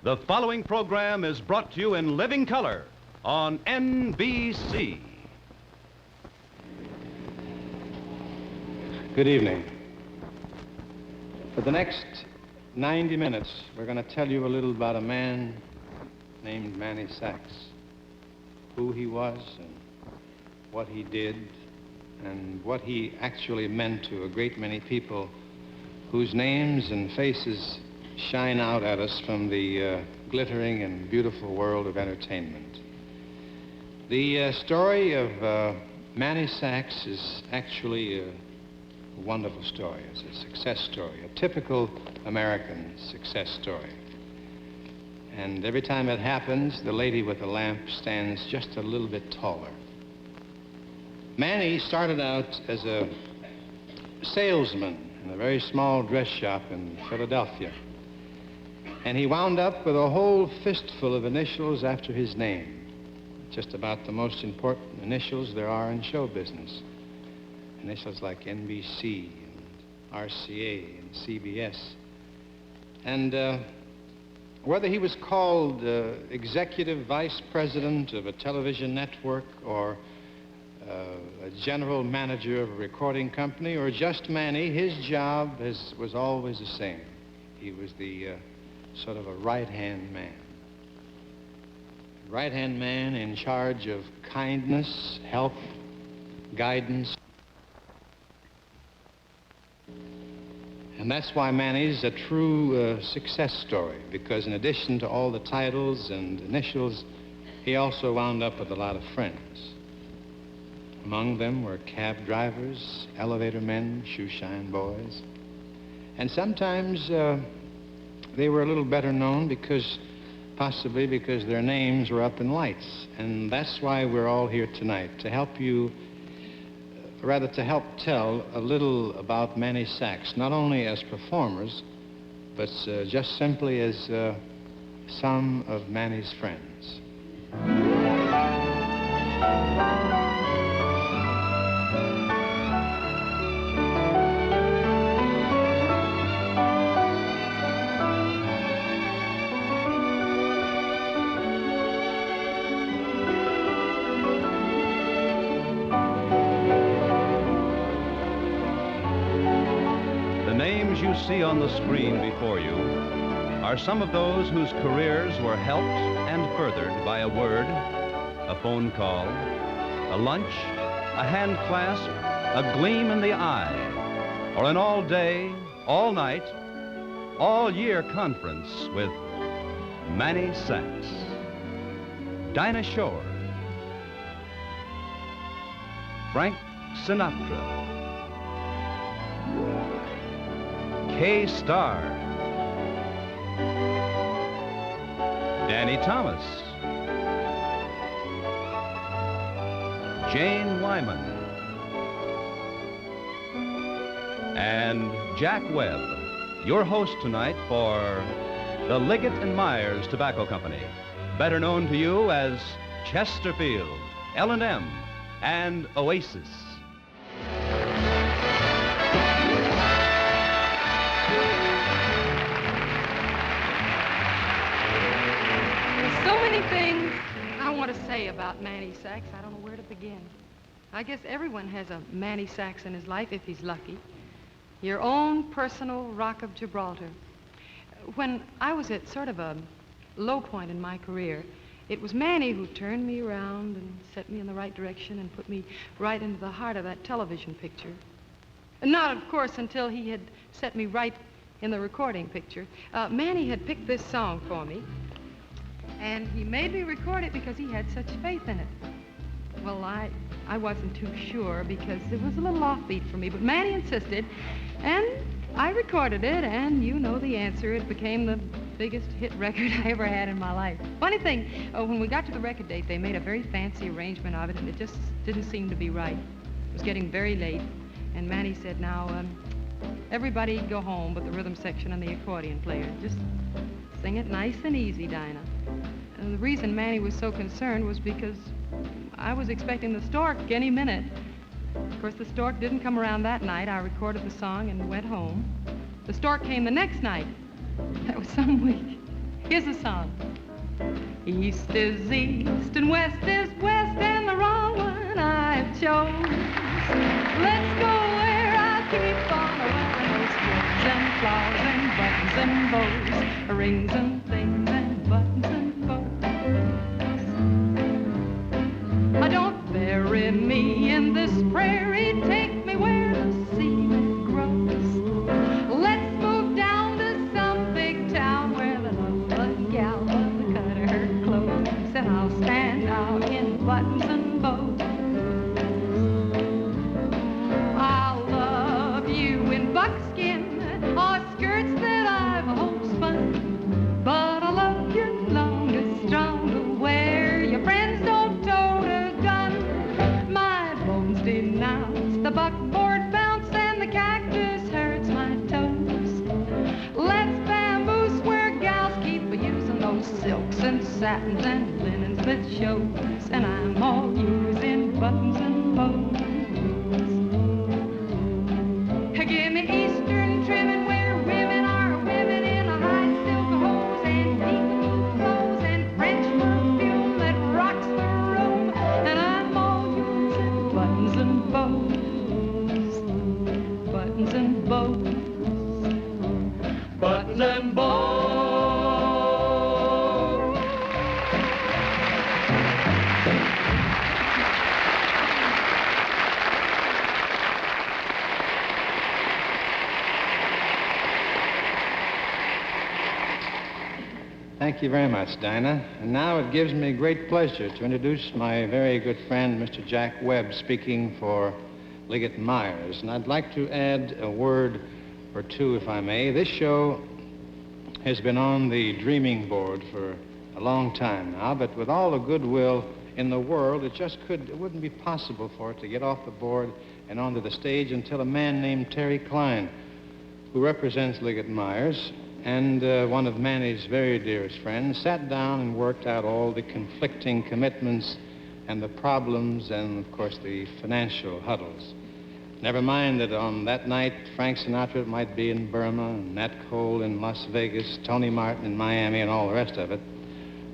The following program is brought to you in living color on NBC. Good evening. For the next 90 minutes, we're going to tell you a little about a man named Manie Sacks, who he was and what he did and what he actually meant to a great many people whose names and faces shine out at us from the glittering and beautiful world of entertainment. The story of Manie Sacks is actually a wonderful story. It's a success story, a typical American success story. And every time it happens, the lady with the lamp stands just a little bit taller. Manie started out as a salesman in a very small dress shop in Philadelphia. And he wound up with a whole fistful of initials after his name. Just about the most important initials there are in show business. Initials like NBC and RCA and CBS. And whether he was called executive vice president of a television network or a general manager of a recording company or just Manie, his job was always the same. He was the sort of a right-hand man. Right-hand man in charge of kindness, help, guidance. And that's why Manie's a true success story, because in addition to all the titles and initials, he also wound up with a lot of friends. Among them were cab drivers, elevator men, shoeshine boys. And sometimes they were a little better known possibly because their names were up in lights. And that's why we're all here tonight, to help you, rather to help tell a little about Manie Sacks, not only as performers, but just simply as some of Manie's friends. You see on the screen before you are some of those whose careers were helped and furthered by a word, a phone call, a lunch, a hand clasp, a gleam in the eye, or an all-day, all-night, all-year conference with Manie Sacks, Dinah Shore, Frank Sinatra, K-Star, Danny Thomas, Jane Wyman, and Jack Webb, your host tonight for the Liggett and Myers Tobacco Company, better known to you as Chesterfield, L&M, and Oasis. Things I want to say about Manie Sacks. I don't know where to begin. I guess everyone has a Manie Sacks in his life if he's lucky. Your own personal Rock of Gibraltar. When I was at sort of a low point in my career, it was Manie who turned me around and set me in the right direction and put me right into the heart of that television picture. Not, of course, until he had set me right in the recording picture. Manie had picked this song for me. And he made me record it because he had such faith in it. Well, I wasn't too sure because it was a little offbeat for me, but Manie insisted, and I recorded it, and you know the answer. It became the biggest hit record I ever had in my life. Funny thing, when we got to the record date, they made a very fancy arrangement of it, and it just didn't seem to be right. It was getting very late, and Manie said, now, everybody go home but the rhythm section and the accordion player. Just sing it nice and easy, Dinah. And the reason Manie was so concerned was because I was expecting the stork any minute. Of course, the stork didn't come around that night. I recorded the song and went home. The stork came the next night. That was some week. Here's the song. East is east and west is west, and the wrong one I've chose. Let's go where I'll keep on wearing those strings and flowers and buttons and bows, rings and things and buttons and bows. Don't bury me in this prairie, take me where the cement grows. Let's move down to some big town where the lovely gal will cut her clothes, and I'll stand out in buttons and bows. I'll love you in buckskin or skirts that I've homespun, but I love you long and strong to wear. Your friends don't tote a gun. My bones denounce the buckboard bounce, and the cactus hurts my toes. Let's bamboos where gals keep using those silks and satins and linens that shows, and I'm all yours in buttons and bows. Give me Eastern trimming where women are women in a high silk hose and deep blue clothes and French perfume that rocks the room, and I'm all yours in buttons and bows, buttons and bows, buttons and bows. Thank you very much, Dinah. And now it gives me great pleasure to introduce my very good friend, Mr. Jack Webb, speaking for Liggett Myers. And I'd like to add a word or two, if I may. This show has been on the dreaming board for a long time now, but with all the goodwill in the world, it wouldn't be possible for it to get off the board and onto the stage until a man named Terry Klein, who represents Liggett Myers, and one of Manie's very dearest friends, sat down and worked out all the conflicting commitments and the problems and, of course, the financial huddles. Never mind that on that night, Frank Sinatra might be in Burma, and Nat Cole in Las Vegas, Tony Martin in Miami, and all the rest of it.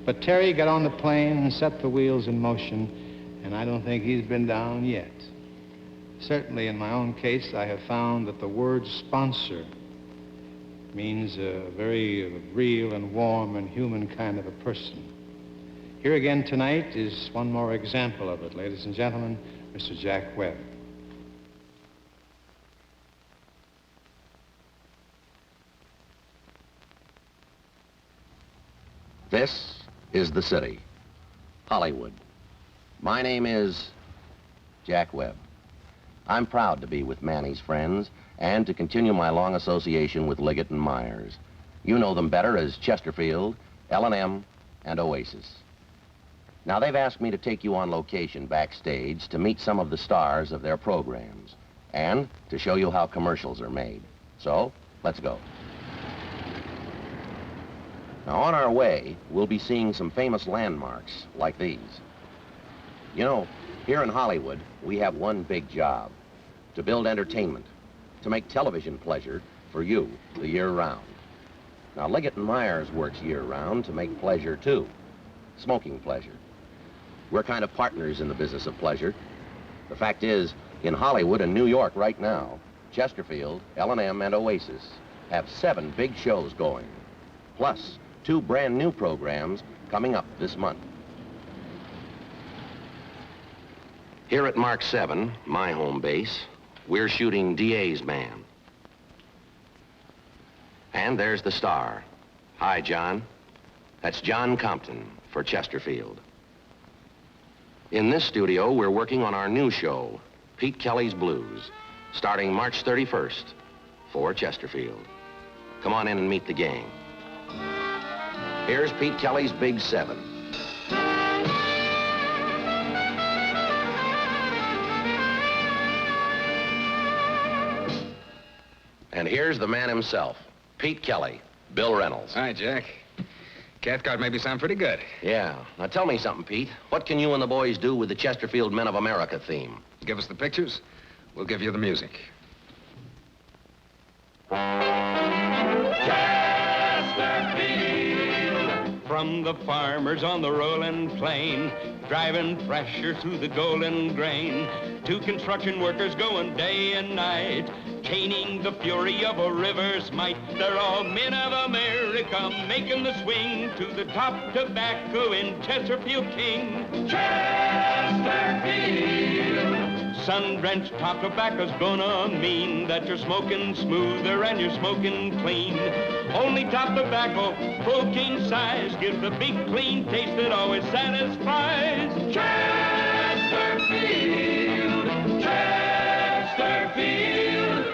But Terry got on the plane and set the wheels in motion, and I don't think he's been down yet. Certainly, in my own case, I have found that the word sponsor means a very real and warm and human kind of a person. Here again tonight is one more example of it. Ladies and gentlemen, Mr. Jack Webb. This is the city, Hollywood. My name is Jack Webb. I'm proud to be with Manie's friends and to continue my long association with Liggett and Myers. You know them better as Chesterfield, L&M, and Oasis. Now, they've asked me to take you on location backstage to meet some of the stars of their programs and to show you how commercials are made. So, let's go. Now, on our way, we'll be seeing some famous landmarks like these. You know, here in Hollywood, we have one big job: to build entertainment, to make television pleasure for you the year round. Now, Liggett and Myers works year round to make pleasure too, smoking pleasure. We're kind of partners in the business of pleasure. The fact is, in Hollywood and New York right now, Chesterfield, L&M, and Oasis have 7 big shows going, plus 2 brand new programs coming up this month. Here at Mark 7, my home base, we're shooting DA's Man. And there's the star. Hi, John. That's John Compton for Chesterfield. In this studio, we're working on our new show, Pete Kelly's Blues, starting March 31st for Chesterfield. Come on in and meet the gang. Here's Pete Kelly's Big 7. And here's the man himself, Pete Kelly, Bill Reynolds. Hi, Jack. Cathcart made me sound pretty good. Yeah. Now tell me something, Pete. What can you and the boys do with the Chesterfield Men of America theme? Give us the pictures, we'll give you the music. Chesterfield from the farmers on the rolling plain, driving pressure through the golden grain, to construction workers going day and night, chaining the fury of a river's might. They're all men of America, making the swing to the top tobacco in Chesterfield King. Chesterfield! Sun-drenched top tobacco's gonna mean that you're smoking smoother and you're smoking clean. Only top tobacco, full king size, gives the big clean taste that always satisfies. Chesterfield! Chesterfield!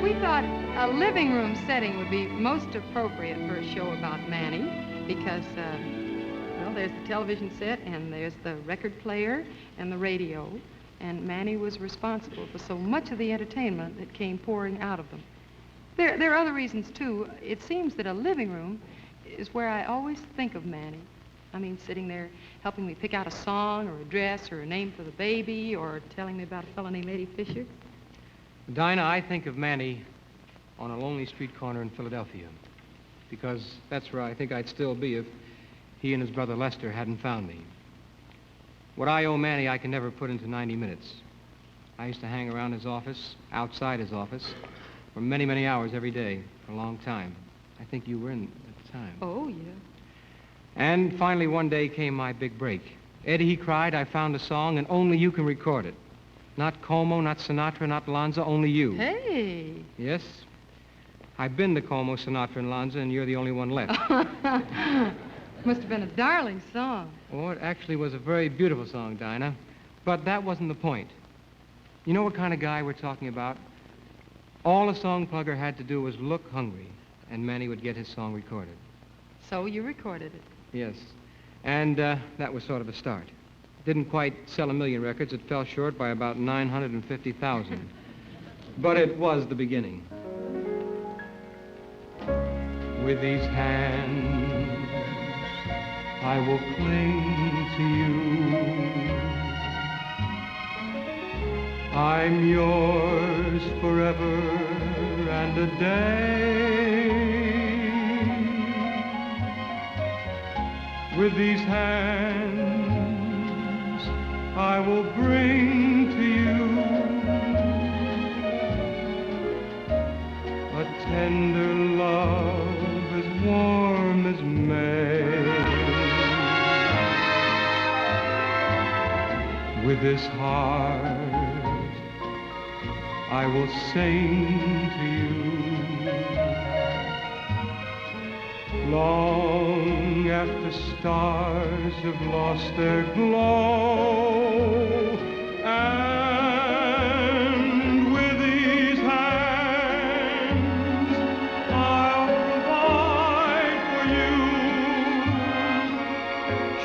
We thought a living room setting would be most appropriate for a show about Manie because, well, there's the television set and there's the record player and the radio, and Manie was responsible for so much of the entertainment that came pouring out of them. There are other reasons, too. It seems that a living room is where I always think of Manie. I mean, sitting there helping me pick out a song or a dress or a name for the baby or telling me about a fellow named Eddie Fisher. Dinah, I think of Manie on a lonely street corner in Philadelphia, because that's where I think I'd still be if he and his brother Lester hadn't found me. What I owe Manie, I can never put into 90 minutes. I used to hang around his office, outside his office, for many, many hours every day, for a long time. I think you were in at the time. Oh, yeah. And finally, one day came my big break. Eddie, he cried, I found a song, and only you can record it. Not Como, not Sinatra, not Lanza, only you. Hey! Yes. I've been to Como, Sinatra, and Lanza, and you're the only one left. Must have been a darling song. Oh, it actually was a very beautiful song, Dinah. But that wasn't the point. You know what kind of guy we're talking about? All a song plugger had to do was look hungry, and Manie would get his song recorded. So you recorded it. Yes. And that was sort of a start. Didn't quite sell 1 million records. It fell short by about 950,000. But it was the beginning. With these hands, I will cling to you. I'm yours forever and a day. With these hands, I will bring to you a tender love as warm as May. With this heart, I will sing to you long after stars have lost their glow. And with these hands, I'll provide for you.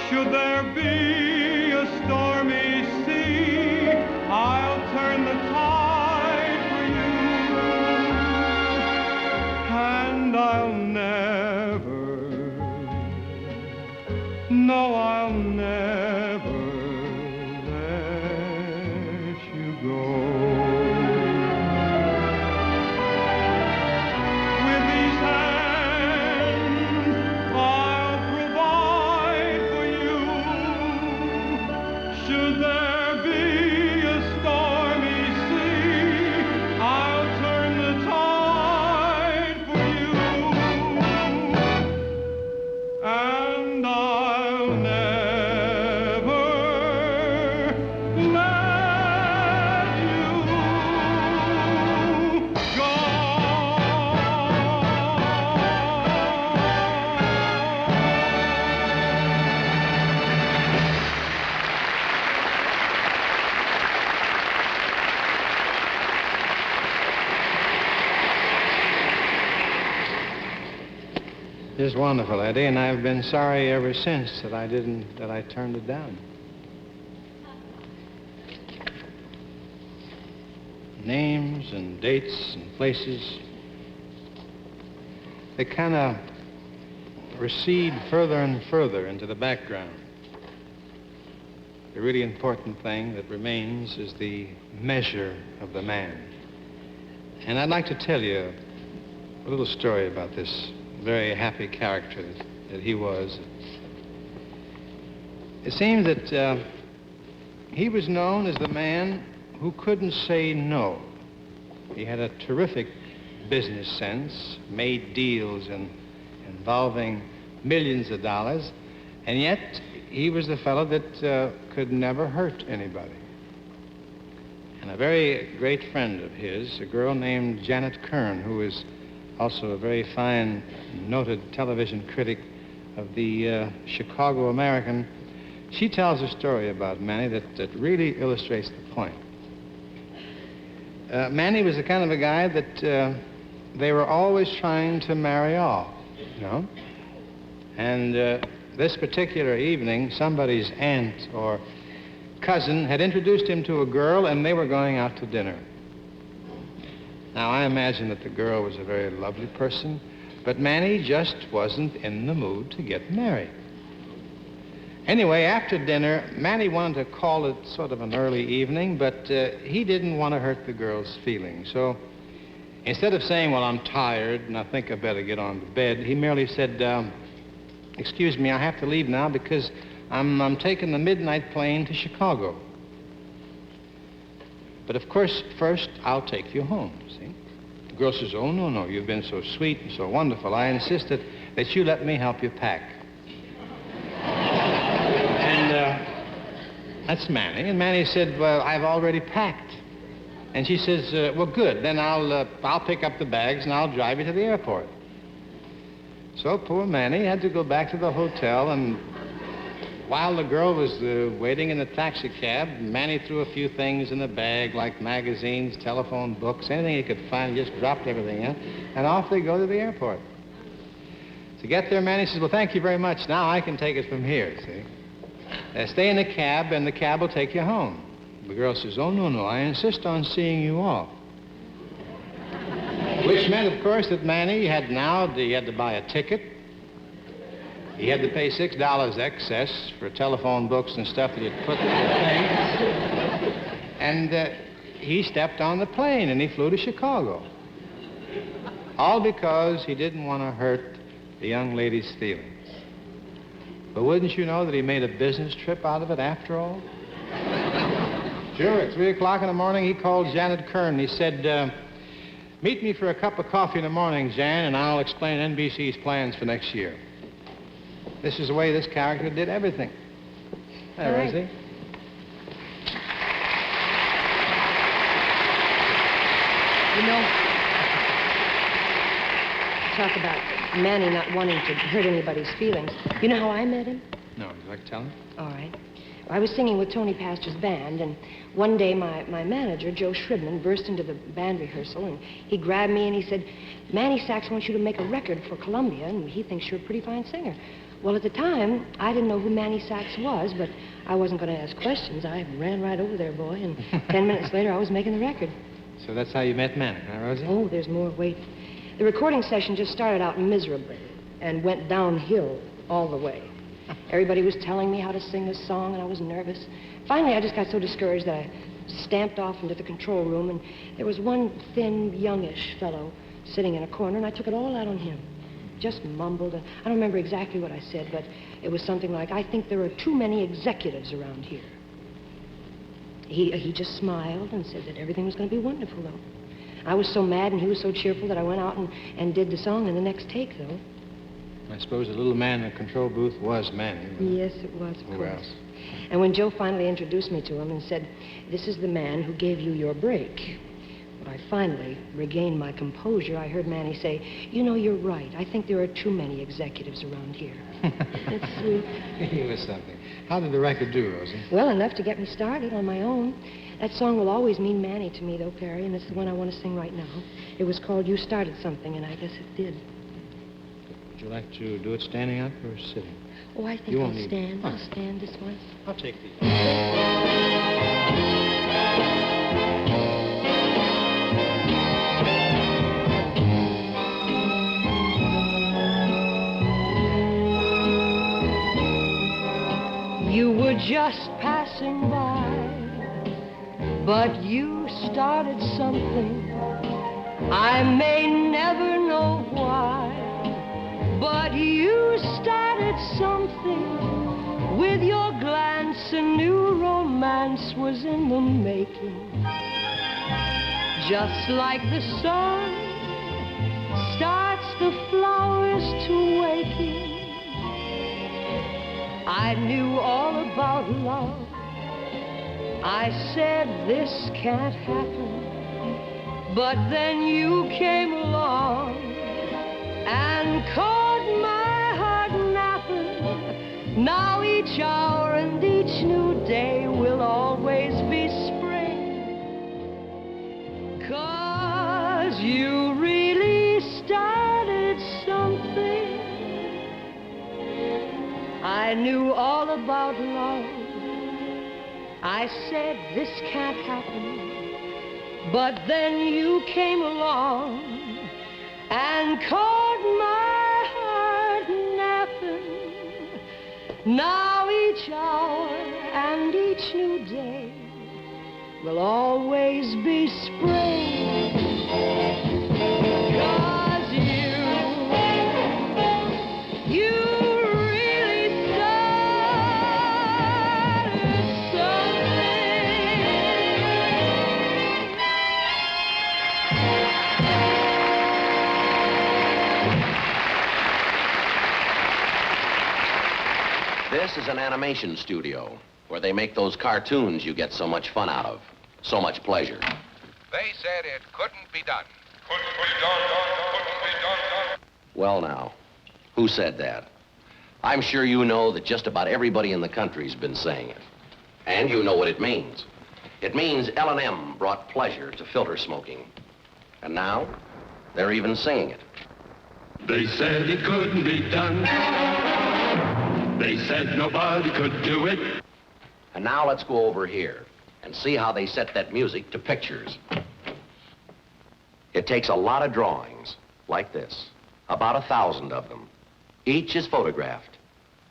Should there be a stormy sea, I'll turn the tide for you. And I'll never, no, I'll never let you go. With these hands, I'll provide for you. Should there be a stormy sea, I'll turn the tide for you. And I'll never let you go. It's wonderful, Eddie, and I've been sorry ever since that I turned it down. Names and dates and places, they kind of recede further and further into the background. the really important thing that remains is the measure of the man. And I'd like to tell you a little story about this very happy character that he was. It seems that he was known as the man who couldn't say no. He had a terrific business sense, made deals involving millions of dollars, and yet he was the fellow that could never hurt anybody. And a very great friend of his, a girl named Janet Kern, who is also a very fine, noted television critic of the Chicago American, she tells a story about Manie that really illustrates the point. Manie was the kind of a guy that they were always trying to marry off, you know? And this particular evening, somebody's aunt or cousin had introduced him to a girl, and they were going out to dinner. Now, I imagine that the girl was a very lovely person, but Manie just wasn't in the mood to get married. Anyway, after dinner, Manie wanted to call it sort of an early evening, but he didn't want to hurt the girl's feelings. So instead of saying, well, I'm tired and I think I better get on to bed, he merely said, excuse me, I have to leave now because I'm taking the midnight plane to Chicago. But of course, first, I'll take you home, see? The girl says, oh, no, you've been so sweet and so wonderful. I insisted that you let me help you pack. And that's Manie. And Manie said, well, I've already packed. And she says, well, good. Then I'll pick up the bags and I'll drive you to the airport. So poor Manie had to go back to the hotel, and while the girl was waiting in the taxi cab, Manie threw a few things in the bag, like magazines, telephone books, anything he could find. He just dropped everything in, and off they go to the airport. To get there, Manie says, well, thank you very much. Now I can take it from here, see? Stay in the cab, and the cab will take you home. The girl says, oh, no, I insist on seeing you off. Which meant, of course, that Manie had to buy a ticket. He had to pay $6 excess for telephone books and stuff that he'd put in the thing. And he stepped on the plane and he flew to Chicago. All because he didn't want to hurt the young lady's feelings. But wouldn't you know that he made a business trip out of it after all? Sure, at 3 o'clock in the morning, he called Janet Kern. He said, meet me for a cup of coffee in the morning, Jan, and I'll explain NBC's plans for next year. This is the way this character did everything. There, is he? You know, talk about Manie not wanting to hurt anybody's feelings. You know how I met him? No, would you like to tell him? All right. I was singing with Tony Pastor's band, and one day my manager, Joe Shribman, burst into the band rehearsal, and he grabbed me and he said, Manie Sacks wants you to make a record for Columbia, and he thinks you're a pretty fine singer. Well, at the time, I didn't know who Manie Sacks was, but I wasn't going to ask questions. I ran right over there, boy, and 10 minutes later, I was making the record. So that's how you met Manie, huh, Rosie? Oh, there's more. Wait. The recording session just started out miserably and went downhill all the way. Everybody was telling me how to sing this song, and I was nervous. Finally, I just got so discouraged that I stamped off into the control room, and there was one thin, youngish fellow sitting in a corner, and I took it all out on him. Just mumbled, and I don't remember exactly what I said, but it was something like, I think there are too many executives around here. He just smiled and said that everything was going to be wonderful, though. I was so mad, and he was so cheerful that I went out and did the song in the next take, though. I suppose the little man in the control booth was Manie. Yes, it was, of Who course. else? And when Joe finally introduced me to him and said, this is the man who gave you your break, when I finally regained my composure, I heard Manie say, you know, you're right. I think there are too many executives around here. That's sweet. He was something. How did the record do, Rosie? Well, enough to get me started on my own. That song will always mean Manie to me, though, Perry, and it's the one I want to sing right now. It was called You Started Something, and I guess it did. Would you like to do it standing up or sitting? Oh, I think I'll stand. I'll stand this one. I'll take these. You were just passing by, but you started something. I may never know why, but you started something. With your glance, a new romance was in the making. Just like the sun starts the flowers to waking, I knew all about love. I said this can't happen, but then you came along and caught my heart napping. Now each hour and each new day will always be spring, 'cause you really started something. I knew all about love. I said this can't happen, but then you came along and caught my heart napping. Now each hour and each new day will always be spring, 'cause you really started something. This is an animation studio where they make those cartoons you get so much fun out of, so much pleasure. They said it couldn't be done. Couldn't be done. Well, now, who said that? I'm sure you know that just about everybody in the country's been saying it. And you know what it means. It means L&M brought pleasure to filter smoking. And now, they're even singing it. They said it couldn't be done. They said nobody could do it. And now let's go over here and see how they set that music to pictures. It takes a lot of drawings, like this, about 1,000 of them. Each is photographed.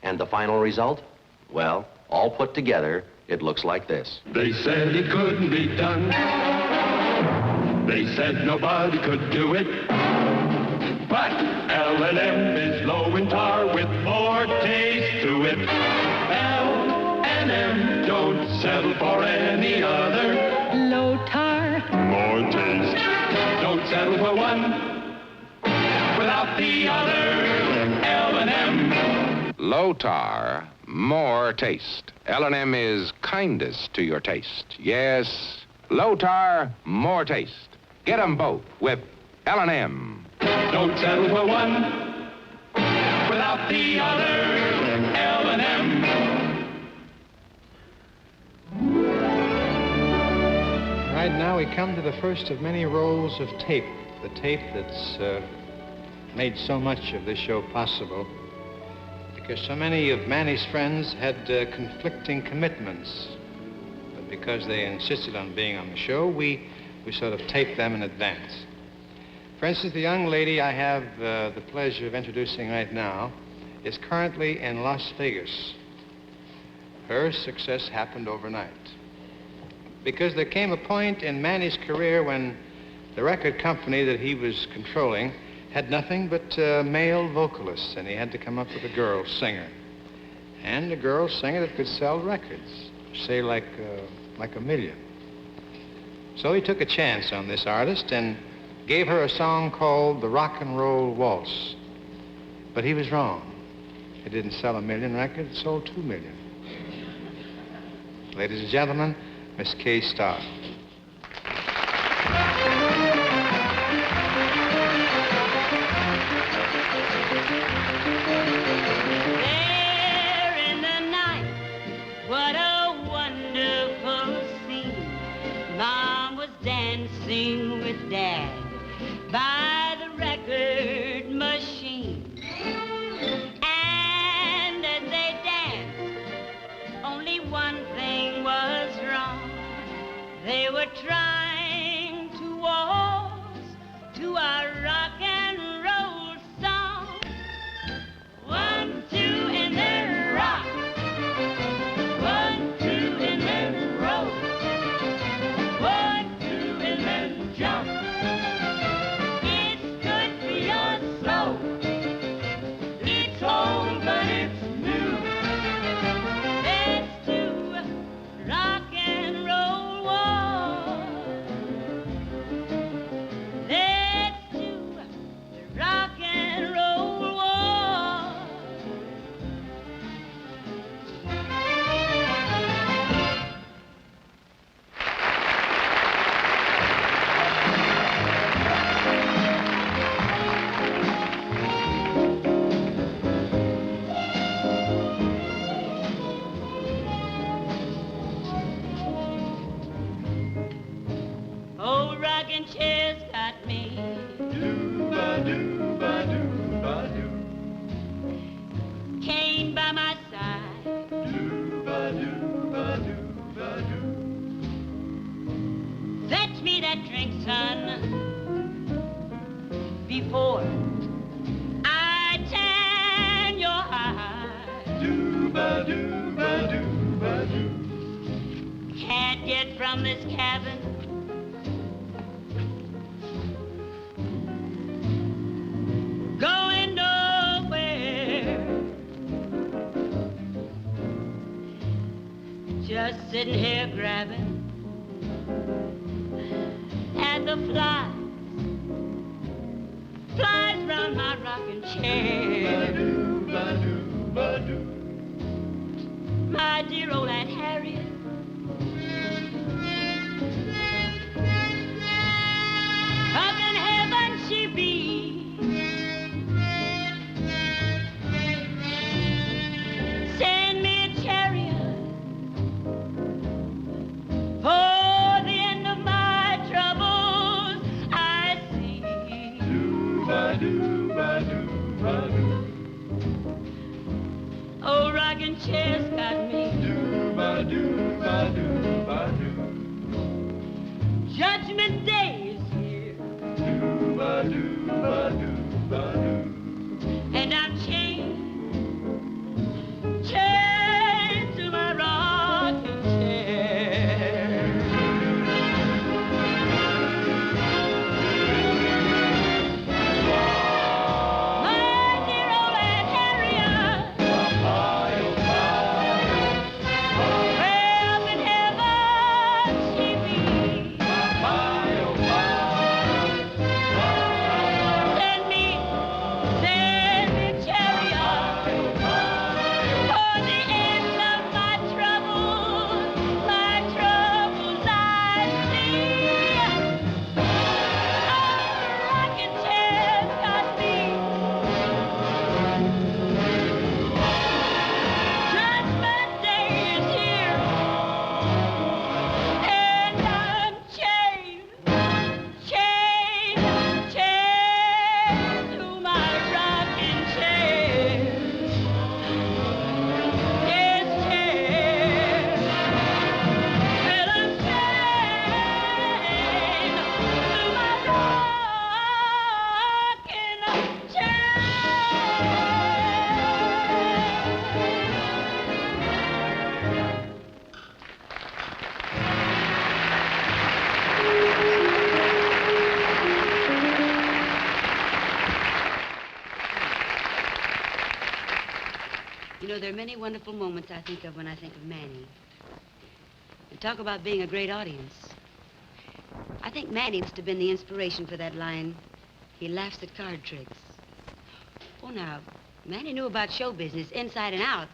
And the final result? Well, all put together, it looks like this. They said it couldn't be done. They said nobody could do it. But L&M is low in tar with more taste to it. L&M don't settle for any other. Low tar, More taste. Don't settle for one without the other. L&M. Low tar, more taste. L&M is kindest to your taste. Yes, low tar, more taste. Get 'em both with L&M. Don't settle for one without the other. L&M. Right now we come to the first of many rolls of tape. The tape that's made so much of this show possible, because so many of Manny's friends had conflicting commitments. But because they insisted on being on the show, we sort of taped them in advance. For instance, the young lady I have the pleasure of introducing right now is currently in Las Vegas. Her success happened overnight, because there came a point in Manny's career when the record company that he was controlling had nothing but male vocalists, and he had to come up with a girl singer. And a girl singer that could sell records, say like 1 million. So he took a chance on this artist and gave her a song called The Rock and Roll Waltz. But he was wrong. It didn't sell 1 million records, it sold 2 million. Ladies and gentlemen, Miss Kay Starr. There in the night, what a wonderful scene. Mom was dancing with Dad by the record machine. And as they danced, only one thing was wrong. They were trying to waltz to our rock and roll song. 1, 2, and then rock. 1, rocking chair's got me. Do-ba-do-ba-do-ba-do. Cane by my side. Do-ba-do-ba-do-ba-do. Fetch me that drink, son, before I tan your hide. Do-ba-do-ba-do-ba-do. Can't get from this cabin. Going nowhere. Just sitting here grabbing at the flies round my rocking chair. Ba-do-ba-do-ba-do. My dear old Aunt Harriet. Up in heaven she be. Send me a chariot for the end of my troubles I see. Do-ba-do-ba-do-ba-do. Oh, rocking chair's got me. Do-ba-do-ba-do-ba-do. Judgment Day is here. Do-ba-do-ba-do-ba-do. And I'm chained to my rocking chair. My dear old Aunt Harriet, way up in heaven she be. Send me chariot for the end of my troubles I see. Oh, rocking chair's got me. Judgment Day is here, and I'm chained to my rocking chair. Yes, chair. Well, I'm chained to my rocking chair. You know, there are many wonderful moments I think of when I think of Manie. And talk about being a great audience. I think Manie must have been the inspiration for that line, he laughs at card tricks. Oh, now, Manie knew about show business inside and out,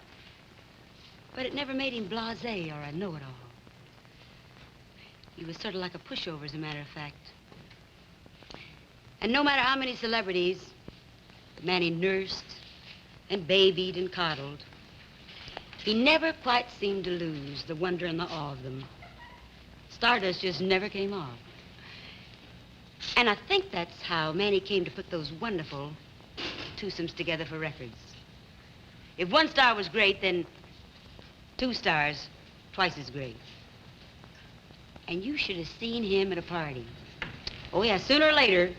but it never made him blasé or a know-it-all. He was sort of like a pushover, as a matter of fact. And no matter how many celebrities Manie nursed and babied and coddled, he never quite seemed to lose the wonder and the awe of them. Stardust just never came off. And I think that's how Manie came to put those wonderful twosomes together for records. If one star was great, then two stars, twice as great. And you should have seen him at a party. Oh, yeah, sooner or later,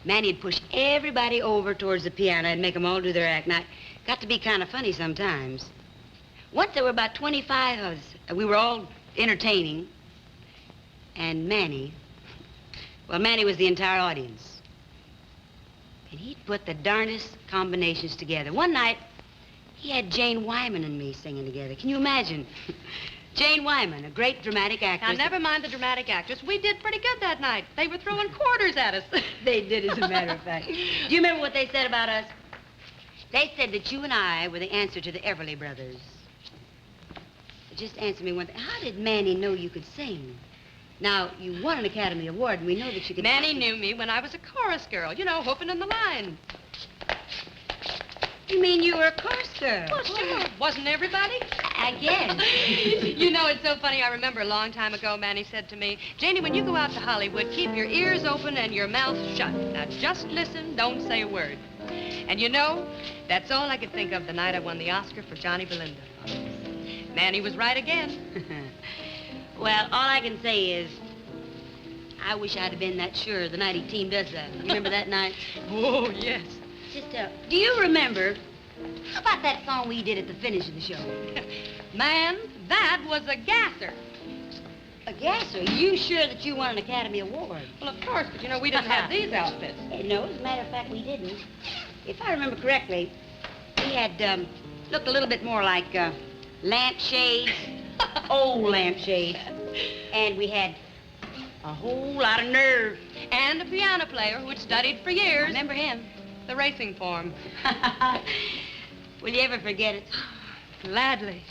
Manie'd push everybody over towards the piano and make them all do their act. Now, it got to be kind of funny sometimes. Once there were about 25 of us. We were all entertaining. And Manie, well, Manie was the entire audience. And he'd put the darndest combinations together. One night, he had Jane Wyman and me singing together. Can you imagine? Jane Wyman, a great dramatic actress. Now, never mind the dramatic actress. We did pretty good that night. They were throwing quarters at us. They did, as a matter of fact. Do you remember what they said about us? They said that you and I were the answer to the Everly Brothers. But just answer me one thing. How did Manie know you could sing? Now, you won an Academy Award, and we know that you could... Manie knew me when I was a chorus girl, you know, hoofing in the line. You mean you were a chorus girl? Well, sure. Wasn't everybody? I guess. You know, it's so funny. I remember a long time ago, Manny said to me, Janie, when you go out to Hollywood, keep your ears open and your mouth shut. Now, just listen, don't say a word. And you know, that's all I could think of the night I won the Oscar for Johnny Belinda. Manny was right again. Well, all I can say is, I wish I'd have been that sure the night he teamed us up. You remember that night? Oh, yes. Just, do you remember, how about that song we did at the finish of the show? Man, that was a gasser. A gasser? You sure that you won an Academy Award? Well, of course, but you know, we didn't have these outfits. No, as a matter of fact, we didn't. If I remember correctly, we had, looked a little bit more like, lampshades, old lampshades. And we had a whole lot of nerve. And a piano player who had studied for years. I remember him. The racing form. Will you ever forget it? Gladly.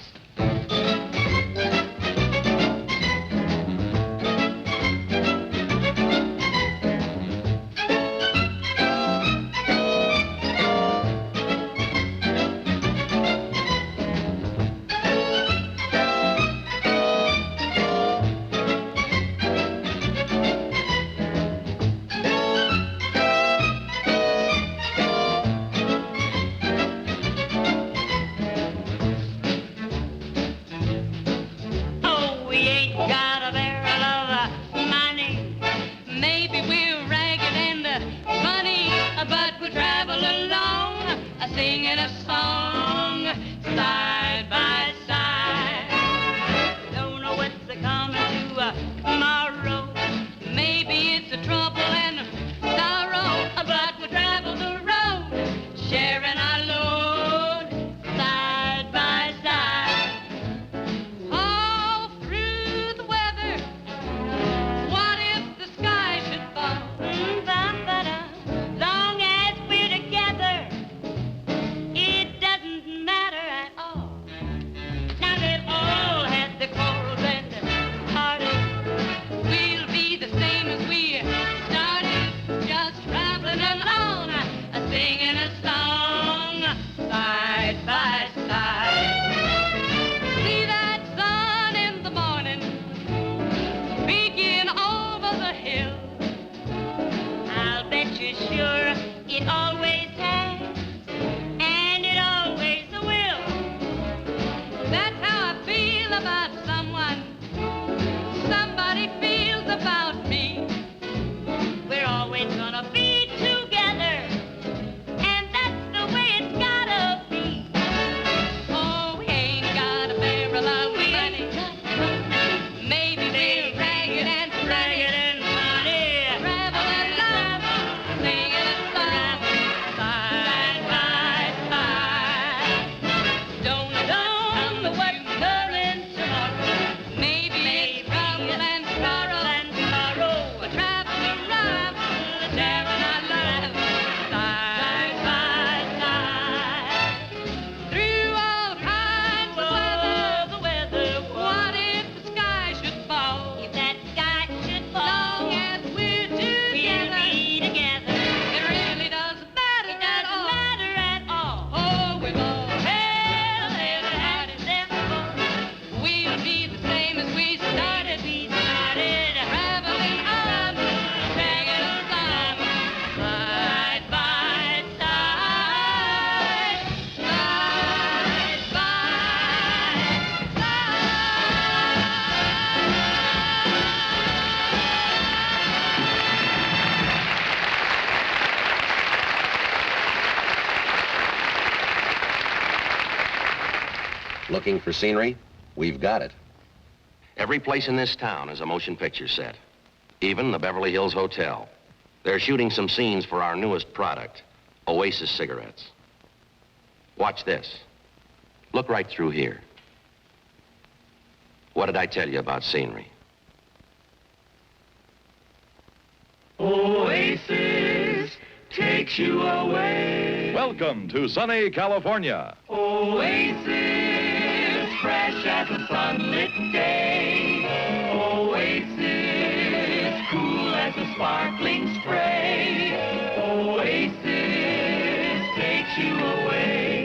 Singing a song side by side. Don't know what's coming tomorrow. Maybe it's a trouble and sorrow, but we'll travel the road, sharing our load side by side. All through the weather, what if the sky should fall? Long as we're together, it doesn't matter at all. Now that all had the quarrels and heartaches, we'll be the same as we started, just traveling along, singing a song side by side. See that sun in the morning, peeking over the hill. I'll bet you're sure it always has, and it always will. That's how I feel about someone. Somebody feels about me. We're always gonna be together, and that's the way it's gotta be. Oh, we ain't got a barrel of money. Maybe we're ragged and funny. Traveling along, singing a song side by side. Don't know what's coming tomorrow. Maybe it's trouble and sorrow. But traveling around, sharing our love side by side. Through all kinds of weather, what if the sky should fall? If that sky should fall, long as we're together, we'll be together. It really doesn't matter at all. It doesn't matter at all. Oh, with all hell and heart is evermore, we'll be the same as we started. Traveling on, singing a song side by side, side by side. Looking for scenery? We've got it. Every place in this town is a motion picture set. Even the Beverly Hills Hotel. They're shooting some scenes for our newest product, Oasis cigarettes. Watch this. Look right through here. What did I tell you about scenery? Oasis takes you away. Welcome to sunny California. Oasis, fresh as a sunlit day. Oasis, cool as a sparkling spray. Oasis takes you away.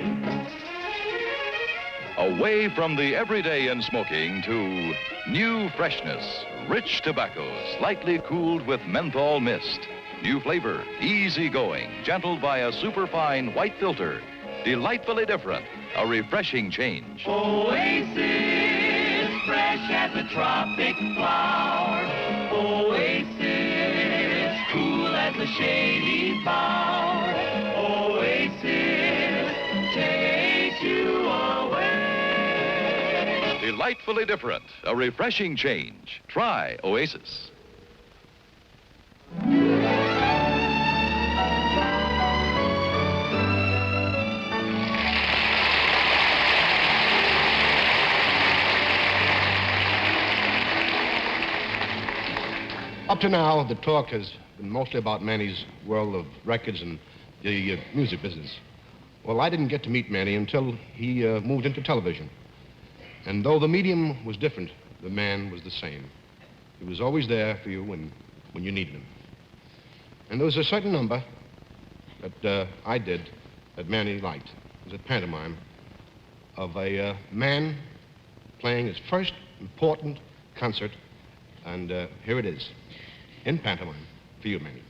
Away from the everyday in smoking to new freshness, rich tobacco, slightly cooled with menthol mist. New flavor, easy going, gentled by a superfine white filter. Delightfully different, a refreshing change. Oasis, fresh as a tropic flower. Oasis, cool as a shady bower. Oasis, takes you away. Delightfully different, a refreshing change. Try Oasis. Up to now, the talk has been mostly about Manie's world of records and the music business. Well, I didn't get to meet Manie until he moved into television. And though the medium was different, the man was the same. He was always there for you when you needed him. And there was a certain number that I did that Manie liked. It was a pantomime of a man playing his first important concert. And here it is, in pantomime, for you, Manie.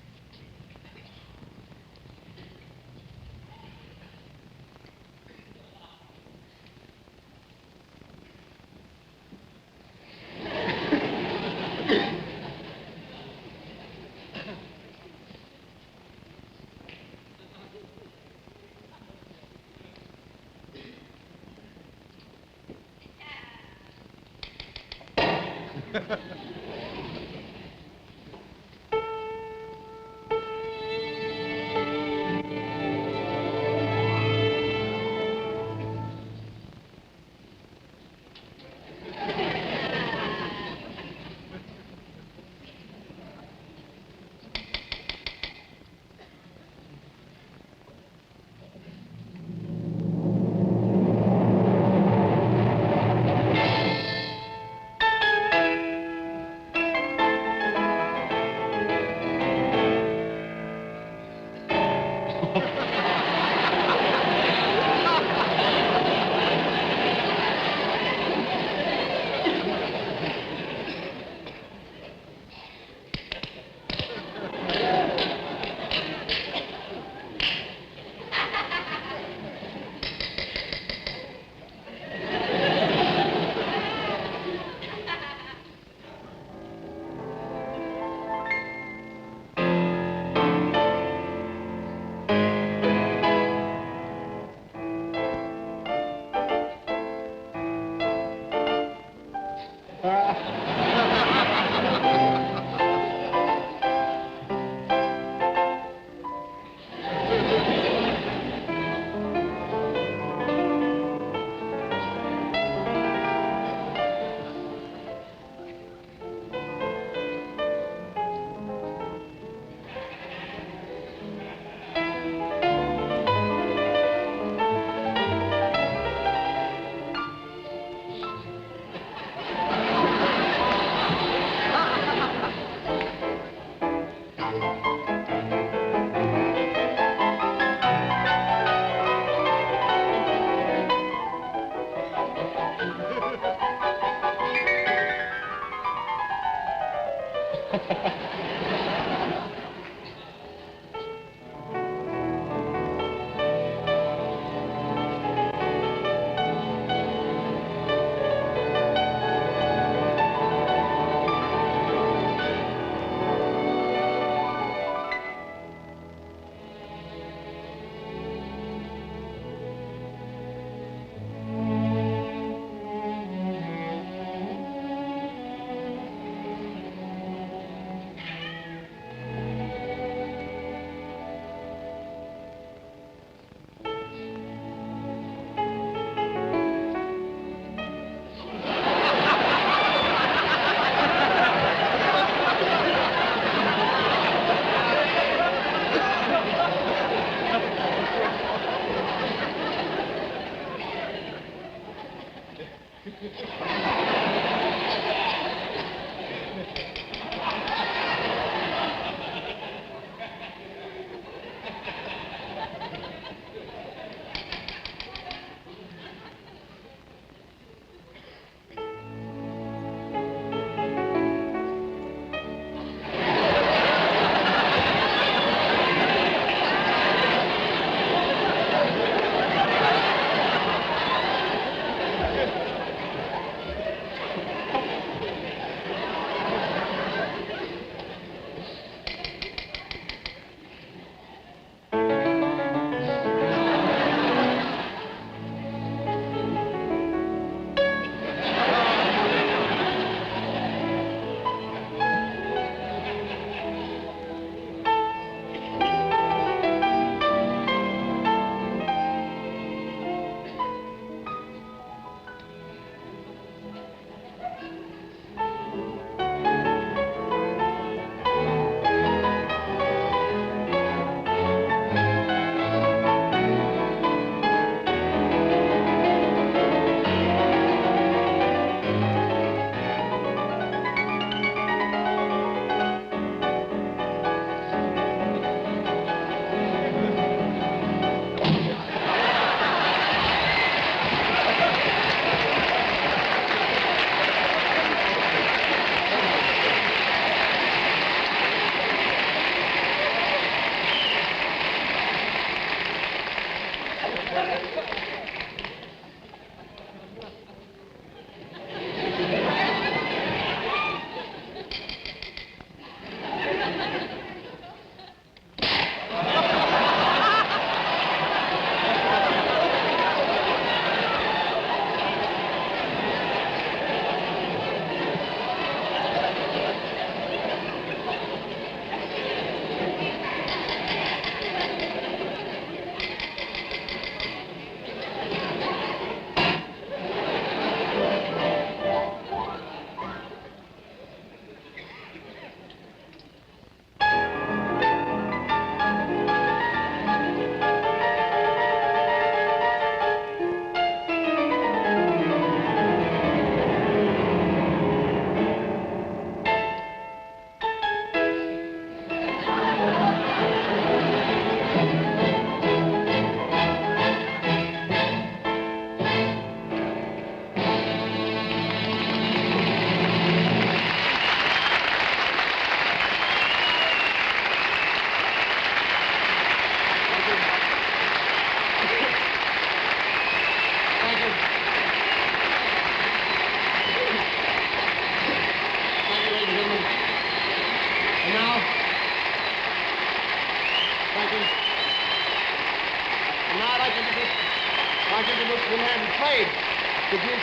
Could you?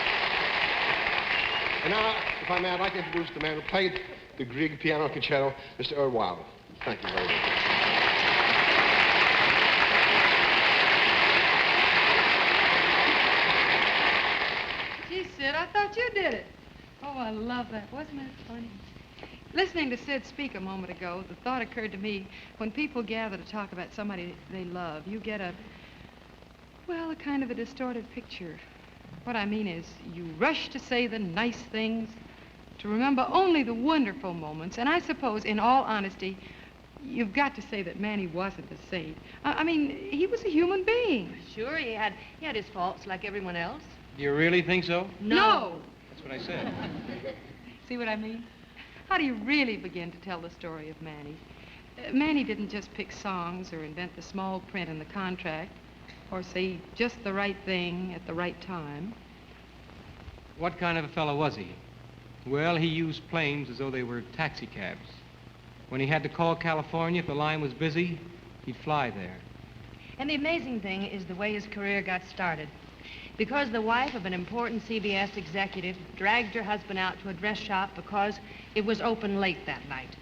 And now, if I may, I'd like to introduce the man who played the Grieg piano concerto, Mr. Irwell. Thank you very much. Gee, Sid, I thought you did it. Oh, I love that. Wasn't that funny? Listening to Sid speak a moment ago, the thought occurred to me, when people gather to talk about somebody they love, you get a kind of a distorted picture. What I mean is, you rush to say the nice things, to remember only the wonderful moments, and I suppose, in all honesty, you've got to say that Manny wasn't a saint. I mean, he was a human being. Sure, he had his faults like everyone else. You really think so? No. That's what I said. See what I mean? How do you really begin to tell the story of Manny? Manny didn't just pick songs or invent the small print in the contract or say just the right thing at the right time. What kind of a fellow was he? Well, he used planes as though they were taxi cabs. When he had to call California, if the line was busy, he'd fly there. And the amazing thing is the way his career got started. Because the wife of an important CBS executive dragged her husband out to a dress shop because it was open late that night.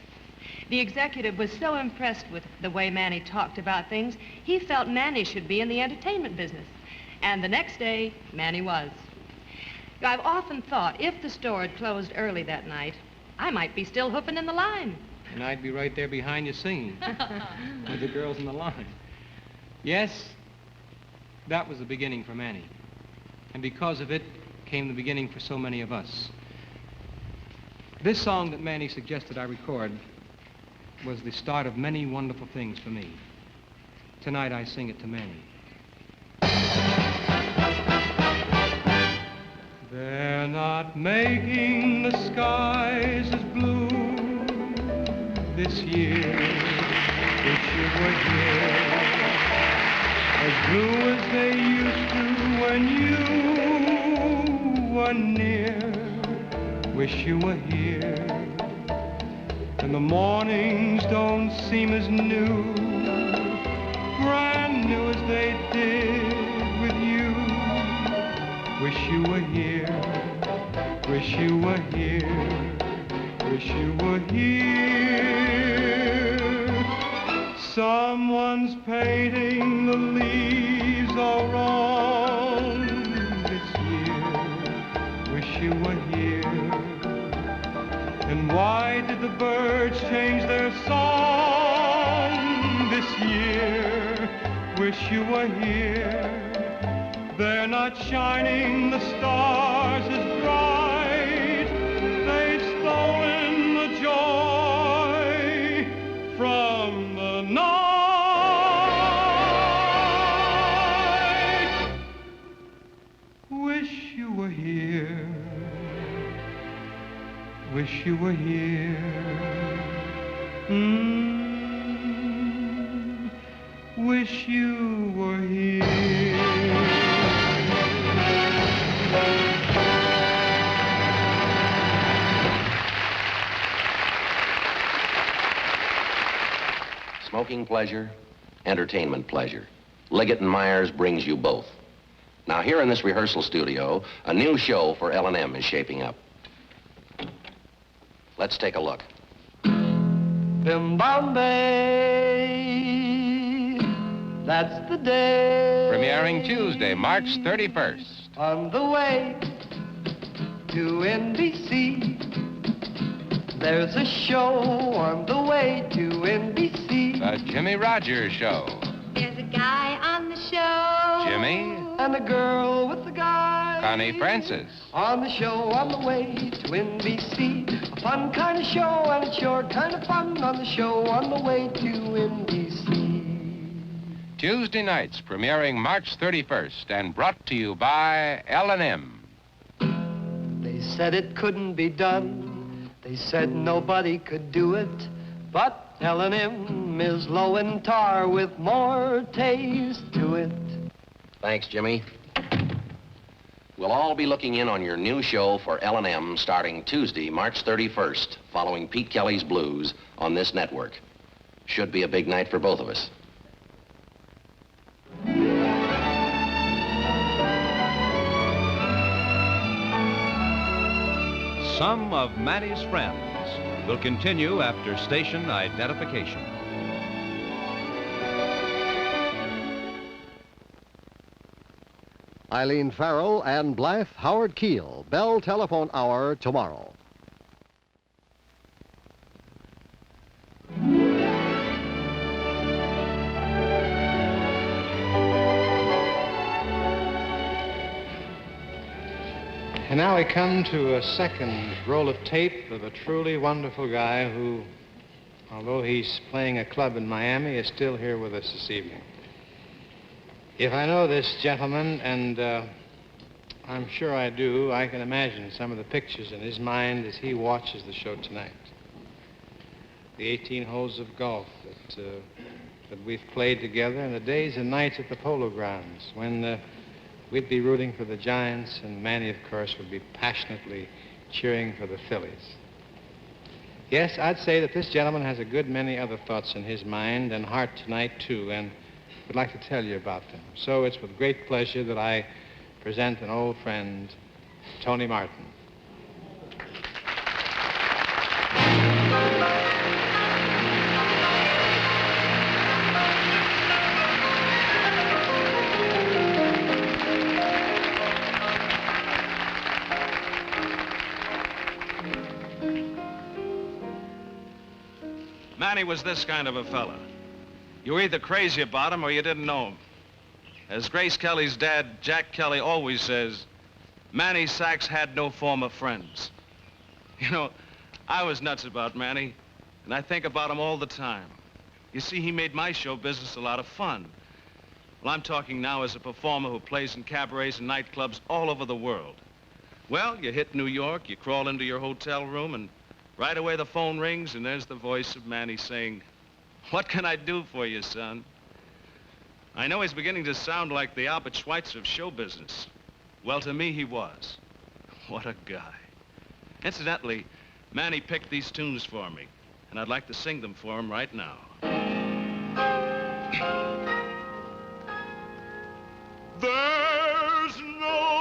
The executive was so impressed with the way Manny talked about things, he felt Manny should be in the entertainment business. And the next day, Manny was. I've often thought if the store had closed early that night, I might be still hoofing in the line. And I'd be right there behind you singing with the girls in the line. Yes, that was the beginning for Manny. And because of it came the beginning for so many of us. This song that Manny suggested I record was the start of many wonderful things for me. Tonight I sing it to Manny. They're not making the skies as blue this year. Wish you were here, as blue as they used to when you were near. Wish you were here, and the mornings don't seem as new, brand new as they did with you. Wish you were here, wish you were here, wish you were here. Someone's painting the leaves all wrong this year. Wish you were here. And why did the birds change their song this year? Wish you were here. They're not shining the stars as bright. They've stolen the joy from the night. Wish you were here. Wish you were here. Wish you were here. Smoking pleasure, entertainment pleasure. Liggett and Myers brings you both. Now, here in this rehearsal studio, a new show for L&M is shaping up. Let's take a look. Bim Bombay, that's the day. Premiering Tuesday, March 31st. On the way to NBC. There's a show on the way to NBC. The Jimmy Rogers Show. There's a guy on the show. Jimmy. And a girl with a guy. Connie Francis. On the show on the way to NBC. A fun kind of show, and it's sure kind of fun on the show on the way to NBC. Tuesday nights, premiering March 31st, and brought to you by L&M. They said it couldn't be done. They said nobody could do it. But L&M is low in tar with more taste to it. Thanks, Jimmy. We'll all be looking in on your new show for L&M starting Tuesday, March 31st, following Pete Kelly's Blues on this network. Should be a big night for both of us. some of Manie's friends will continue after station identification. Eileen Farrell and Blythe Howard Keel. Bell Telephone Hour tomorrow. And now we come to a second roll of tape of a truly wonderful guy who, although he's playing a club in Miami, is still here with us this evening. If I know this gentleman, and I'm sure I do, I can imagine some of the pictures in his mind as he watches the show tonight. The 18 holes of golf that we've played together, and the days and nights at the Polo Grounds when we'd be rooting for the Giants, and Manie, of course, would be passionately cheering for the Phillies. Yes, I'd say that this gentleman has a good many other thoughts in his mind and heart tonight, too, and would like to tell you about them. So it's with great pleasure that I present an old friend, Tony Martin. Manie was this kind of a fella. You were either crazy about him or you didn't know him. As Grace Kelly's dad, Jack Kelly, always says, Manie Sacks had no former friends. You know, I was nuts about Manie, and I think about him all the time. You see, he made my show business a lot of fun. Well, I'm talking now as a performer who plays in cabarets and nightclubs all over the world. Well, you hit New York, you crawl into your hotel room, and right away the phone rings, and there's the voice of Manie saying, "What can I do for you, son?" I know he's beginning to sound like the Albert Schweitzer of show business. Well, to me, he was. What a guy. Incidentally, Manie picked these tunes for me, and I'd like to sing them for him right now. There's no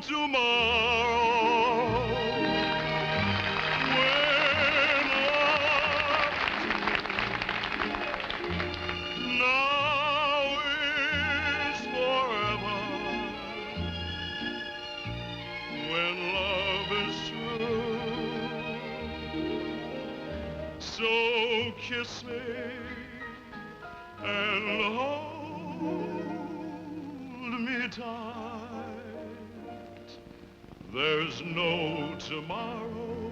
tomorrow when now is forever, when love is true. So kiss me and hold me tight. There's no tomorrow,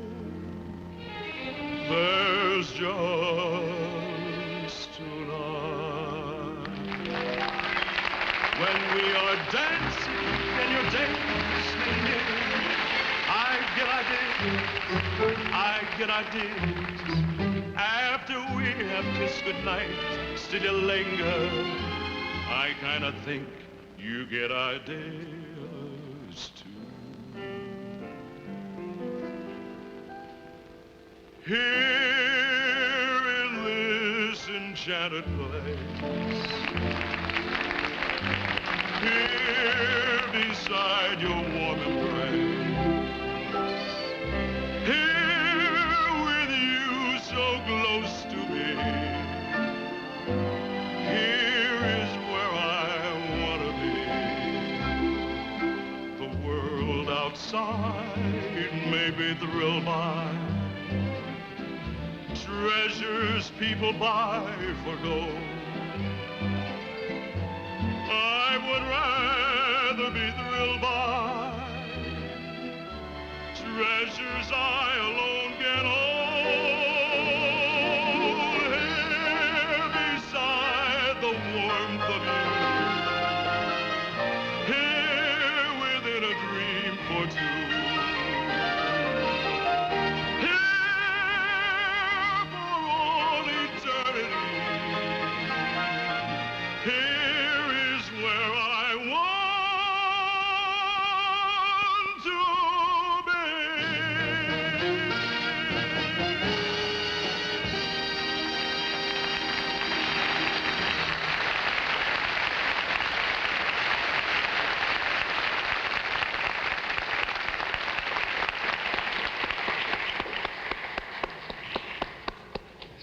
there's just tonight. When we are dancing and you're dancing near, I get ideas. After we have kissed goodnight, still you linger. I kind of think you get ideas too. Here in this enchanted place, here beside your warm embrace, here with you so close to me, here is where I want to be. The world outside may be thrilled by treasures people buy for gold. I would rather be thrilled by treasures I alone can hold. Here beside the warmth of you, here within a dream for two, here for all eternity, here is where I want to be.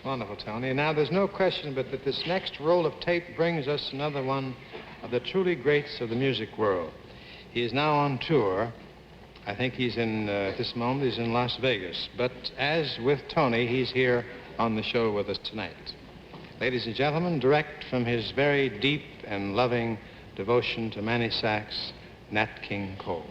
Wonderful, Tony. Now, there's no question but that this next roll of tape brings us another one of the truly greats of the music world. He is now on tour. I think he's at this moment, he's in Las Vegas. But as with Tony, he's here on the show with us tonight. Ladies and gentlemen, direct from his very deep and loving devotion to Manie Sacks, Nat King Cole.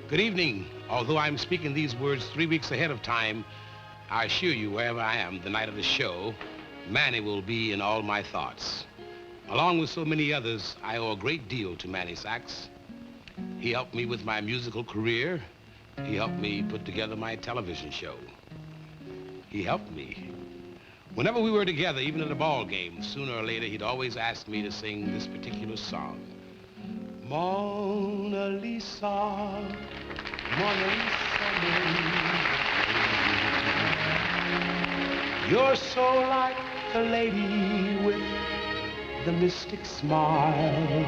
Good evening. Although I'm speaking these words 3 weeks ahead of time, I assure you, wherever I am the night of the show, Manie will be in all my thoughts. Along with so many others, I owe a great deal to Manie Sacks. He helped me with my musical career. He helped me put together my television show. He helped me. Whenever we were together, even at a ball game, sooner or later, he'd always ask me to sing this particular song. Mona Lisa, Mona Lisa, you're so like the lady with the mystic smile.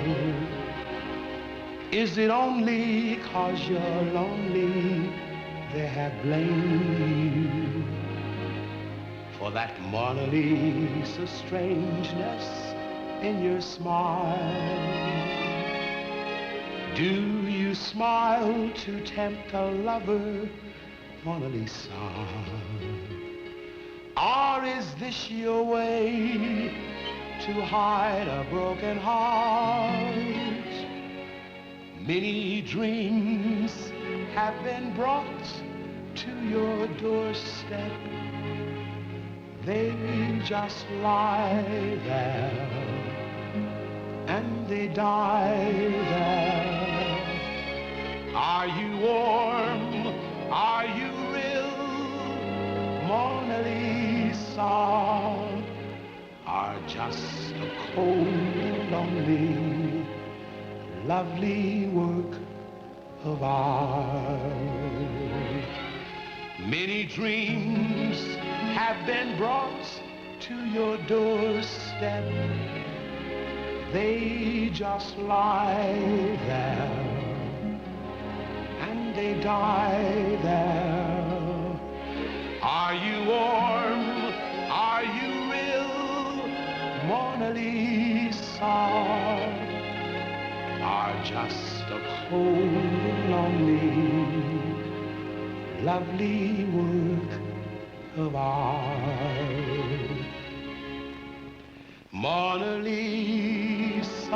Is it only 'cause you're lonely they have blamed you for that Mona Lisa strangeness in your smile? Do you smile to tempt a lover, Mona Lisa? Or is this your way to hide a broken heart? Many dreams have been brought to your doorstep. They just lie there and they die there. Are you warm? Are you real, Mona Lisa? Are just a cold, lonely, lovely work of art? Many dreams have been brought to your doorstep. They just lie there and they die there. Are you warm? Are you real, Mona Lisa? Are just a cold, lonely, lovely work of art. Mona Lisa,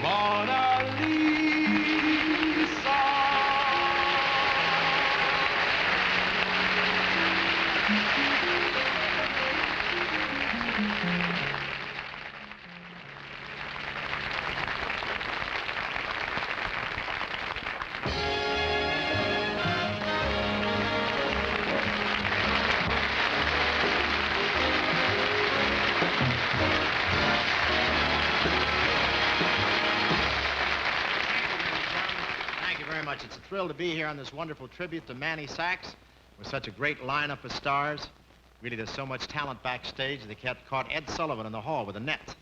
Mona Lisa. It's a thrill to be here on this wonderful tribute to Manie Sacks with such a great lineup of stars. Really, there's so much talent backstage. They caught Ed Sullivan in the hall with a net.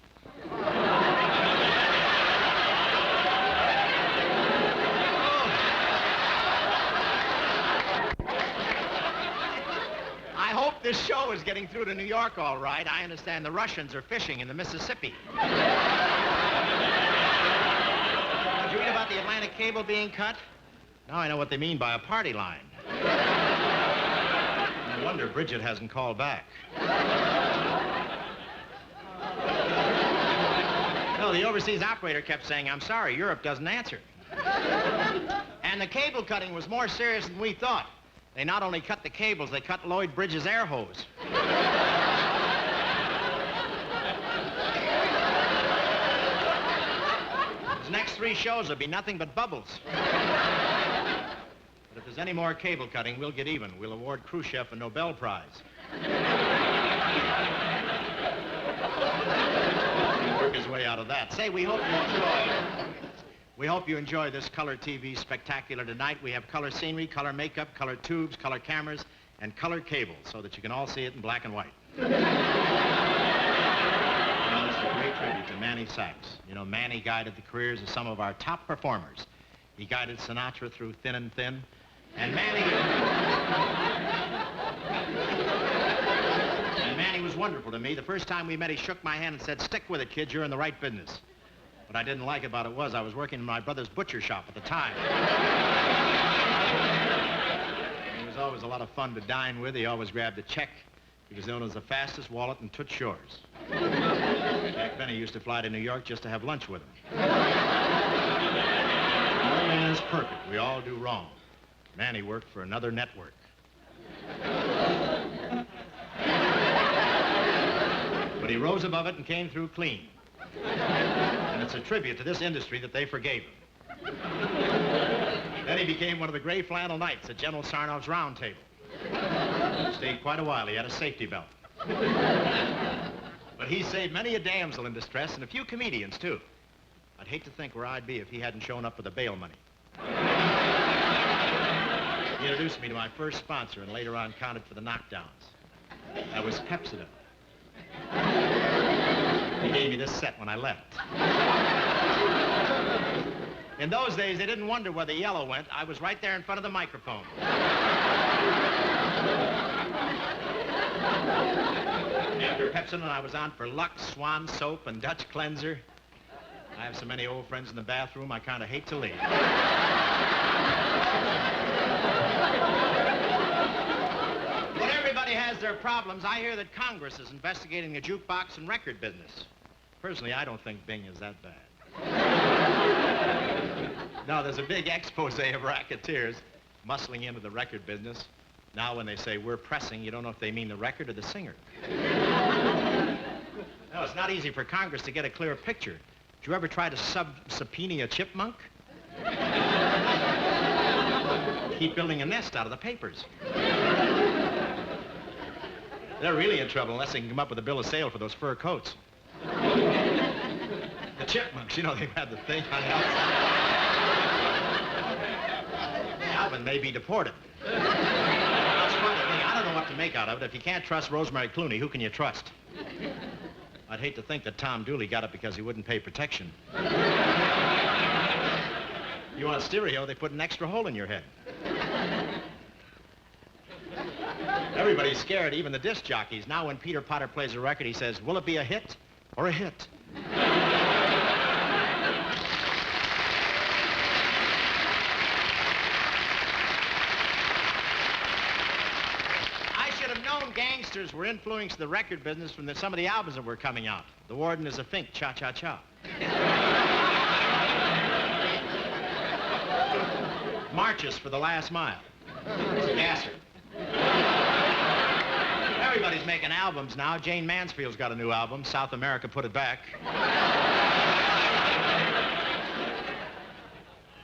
I hope this show is getting through to New York all right. I understand the Russians are fishing in the Mississippi. Did you read about the Atlantic cable being cut? Now I know what they mean by a party line. No wonder Bridget hasn't called back. No, the overseas operator kept saying, "I'm sorry, Europe doesn't answer." And the cable cutting was more serious than we thought. They not only cut the cables, they cut Lloyd Bridges' air hose. His next 3 shows will be nothing but bubbles. But if there's any more cable cutting, we'll get even. We'll award Khrushchev a Nobel Prize. Work his way out of that. Say, we hope you enjoy this color TV spectacular tonight. We have color scenery, color makeup, color tubes, color cameras, and color cables so that you can all see it in black and white. Well, this is a great tribute to Manie Sacks. You know, Manie guided the careers of some of our top performers. He guided Sinatra through Thin and Thin, and Manie was wonderful to me. The first time we met, he shook my hand and said, "Stick with it, kid, you're in the right business." What I didn't like about it was I was working in my brother's butcher shop at the time. He was always a lot of fun to dine with. He always grabbed a check. He was known as the fastest wallet in Toots Shores. Jack Benny used to fly to New York just to have lunch with him. No man is perfect. We all do wrong. Manie worked for another network. But he rose above it and came through clean. And it's a tribute to this industry that they forgave him. Then he became one of the gray flannel knights at General Sarnoff's round table. Stayed quite a while. He had a safety belt. But he saved many a damsel in distress and a few comedians, too. I'd hate to think where I'd be if he hadn't shown up with the bail money. He introduced me to my first sponsor and later on counted for the knockdowns. That was Pepsodent. He gave me this set when I left. In those days, they didn't wonder where the yellow went. I was right there in front of the microphone. After Pepsodent, I was on for Lux, Swan Soap, and Dutch Cleanser. I have so many old friends in the bathroom, I kind of hate to leave. When everybody has their problems, I hear that Congress is investigating the jukebox and record business. Personally, I don't think Bing is that bad. Now, there's a big expose of racketeers muscling into the record business. Now, when they say we're pressing, you don't know if they mean the record or the singer. No, it's not easy for Congress to get a clear picture. Did you ever try to subpoena a chipmunk? Keep building a nest out of the papers. They're really in trouble unless they can come up with a bill of sale for those fur coats. The chipmunks, you know, they've had the thing on the outside. Alvin may be deported. That's one thing. I don't know what to make out of it. If you can't trust Rosemary Clooney, who can you trust? I'd hate to think that Tom Dooley got it because he wouldn't pay protection. You want stereo, they put an extra hole in your head. Everybody's scared, even the disc jockeys. Now when Peter Potter plays a record, he says, will it be a hit or a hit? I should have known gangsters were influencing the record business from some of the albums that were coming out. The Warden is a Fink, Cha-Cha-Cha. Marches for the Last Mile. It's a gasser. Everybody's making albums now. Jane Mansfield's got a new album. South America Put It Back.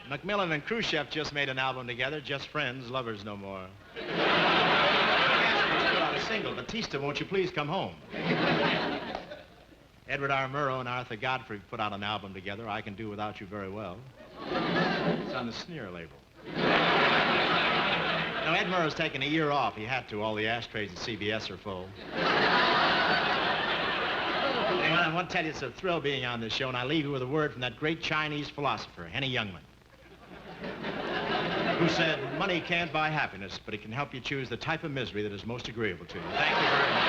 Macmillan and Khrushchev just made an album together. Just Friends, Lovers No More. Castro's put out a single. Batista, Won't You Please Come Home. Edward R. Murrow and Arthur Godfrey put out an album together. I Can Do Without You Very Well. It's on the Sneer label. Now, Ed Murrow's taken a year off. He had to. All the ashtrays at CBS are full. Anyway, I want to tell you it's a thrill being on this show, and I leave you with a word from that great Chinese philosopher, Henny Youngman, who said, money can't buy happiness, but it can help you choose the type of misery that is most agreeable to you. Thank you very much.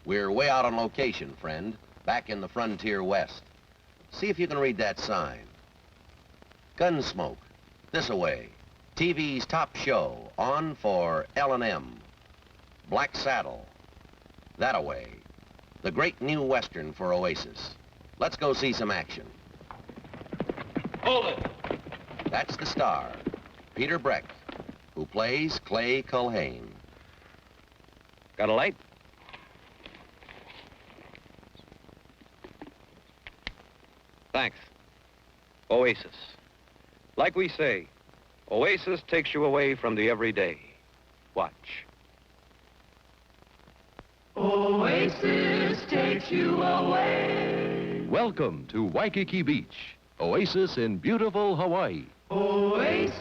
We're way out on location, friend, back in the frontier west. See if you can read that sign. Gunsmoke, this-a-way. TV's top show, on for L&M. Black Saddle, that-a-way. The great new Western for Oasis. Let's go see some action. Hold it. That's the star, Peter Brecht, who plays Clay Culhane. Got a light? Thanks. Oasis. Like we say, Oasis takes you away from the everyday. Watch. Oasis takes you away. Welcome to Waikiki Beach, Oasis in beautiful Hawaii. Oasis,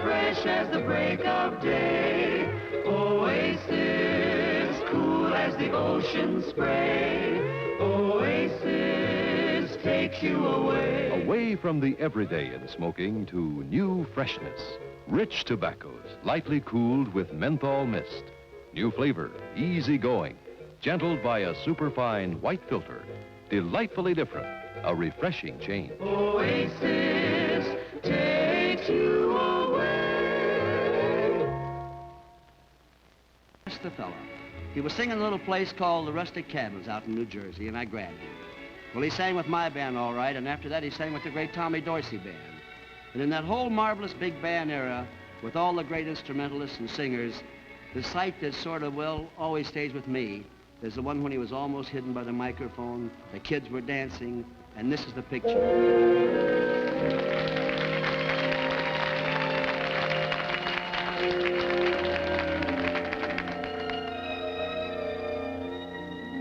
fresh as the break of day. Oasis, cool as the ocean spray. Oasis takes you away. Away from the everyday in smoking to new freshness. Rich tobaccos, lightly cooled with menthol mist. New flavor, easy going. Gentled by a superfine white filter. Delightfully different, a refreshing change. Oasis takes you away. That's the fella. He was singing a little place called the Rustic Cabins out in New Jersey, and I grabbed him. Well, he sang with my band all right, and after that he sang with the great Tommy Dorsey band. And in that whole marvelous big band era, with all the great instrumentalists and singers, the sight that sort of, well, always stays with me is the one when he was almost hidden by the microphone, the kids were dancing, and this is the picture.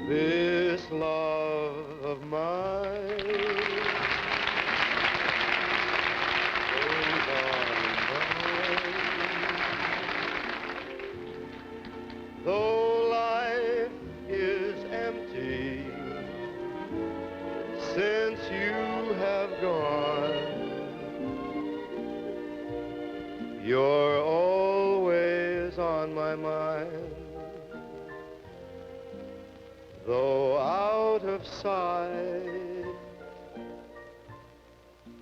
This love of mine goes on and on. Though life is empty since you have gone, you're always on my mind. Though out of sight,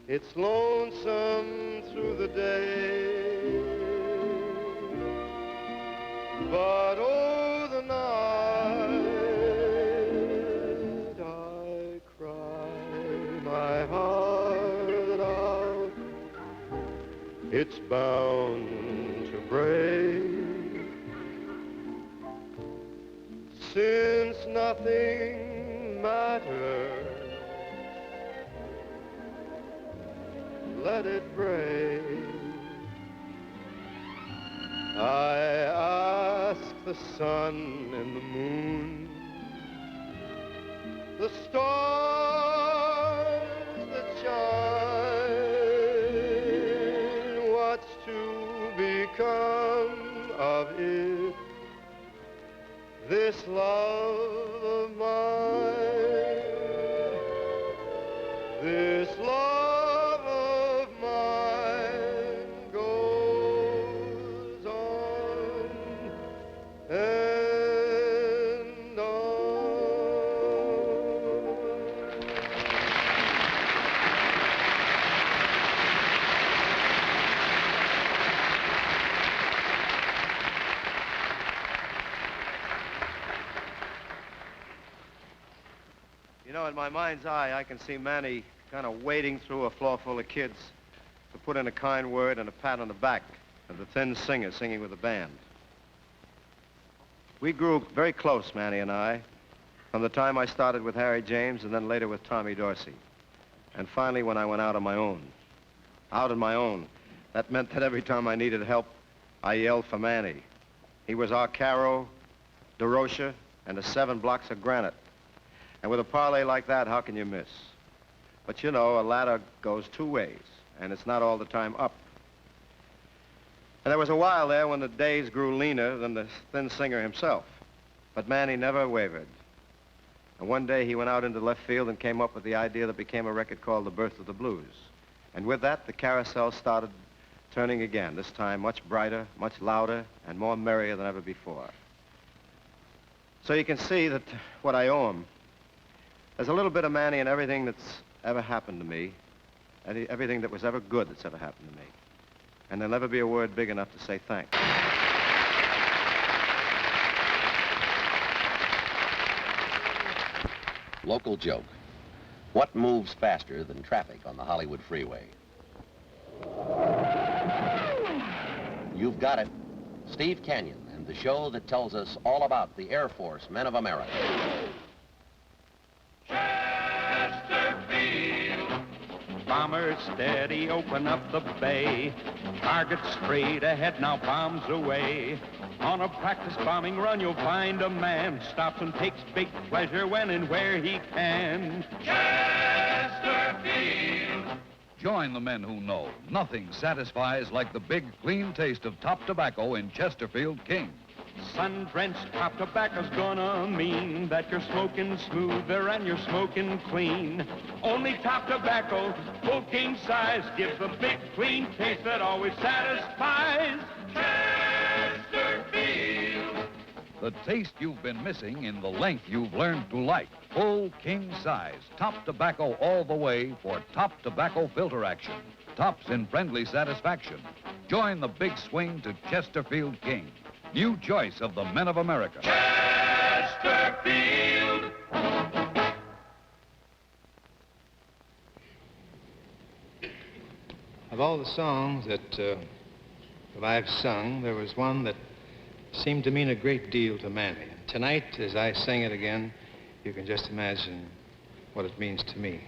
it's lonesome through the day. But oh, the night I cry my heart out. It's bound to break. Since nothing matters, let it break. I ask the sun and the moon, the stars that shine, what's to become of it? This love of mine, this love of mine goes on and on. You know, in my mind's eye, I can see Manie kind of wading through a floor full of kids to put in a kind word and a pat on the back of the thin singer singing with the band. We grew very close, Manie and I, from the time I started with Harry James and then later with Tommy Dorsey. And finally, when I went out on my own. Out on my own. That meant that every time I needed help, I yelled for Manie. He was our Caro, DeRocha, and the 7 blocks of granite. And with a parlay like that, how can you miss? But you know, a ladder goes 2 ways, and it's not all the time up. And there was a while there when the days grew leaner than the thin singer himself. But Manie never wavered. And one day he went out into left field and came up with the idea that became a record called The Birth of the Blues. And with that, the carousel started turning again, this time much brighter, much louder, and more merrier than ever before. So you can see that what I owe him. There's a little bit of Manie in everything that's ever happened to me, everything that was ever good that's ever happened to me. And there'll never be a word big enough to say thanks. Local joke. What moves faster than traffic on the Hollywood freeway? You've got it. Steve Canyon and the show that tells us all about the Air Force Men of America. Chesterfield. bombers steady, open up the bay. Target straight ahead, now bombs away. On a practice bombing run, you'll find a man stops and takes big pleasure when and where he can. Chesterfield! Join the men who know nothing satisfies like the big, clean taste of top tobacco in Chesterfield King. Sun-drenched top tobacco's gonna mean that you're smoking smoother and you're smoking clean. Only top tobacco, full king size, gives a big, clean taste that always satisfies. Chesterfield! The taste you've been missing in the length you've learned to like. Full king size, top tobacco all the way for top tobacco filter action. Tops in friendly satisfaction. Join the big swing to Chesterfield King. New choice of the men of America. Chesterfield! Of all the songs that I've sung, there was one that seemed to mean a great deal to Manny. Tonight, as I sing it again, you can just imagine what it means to me.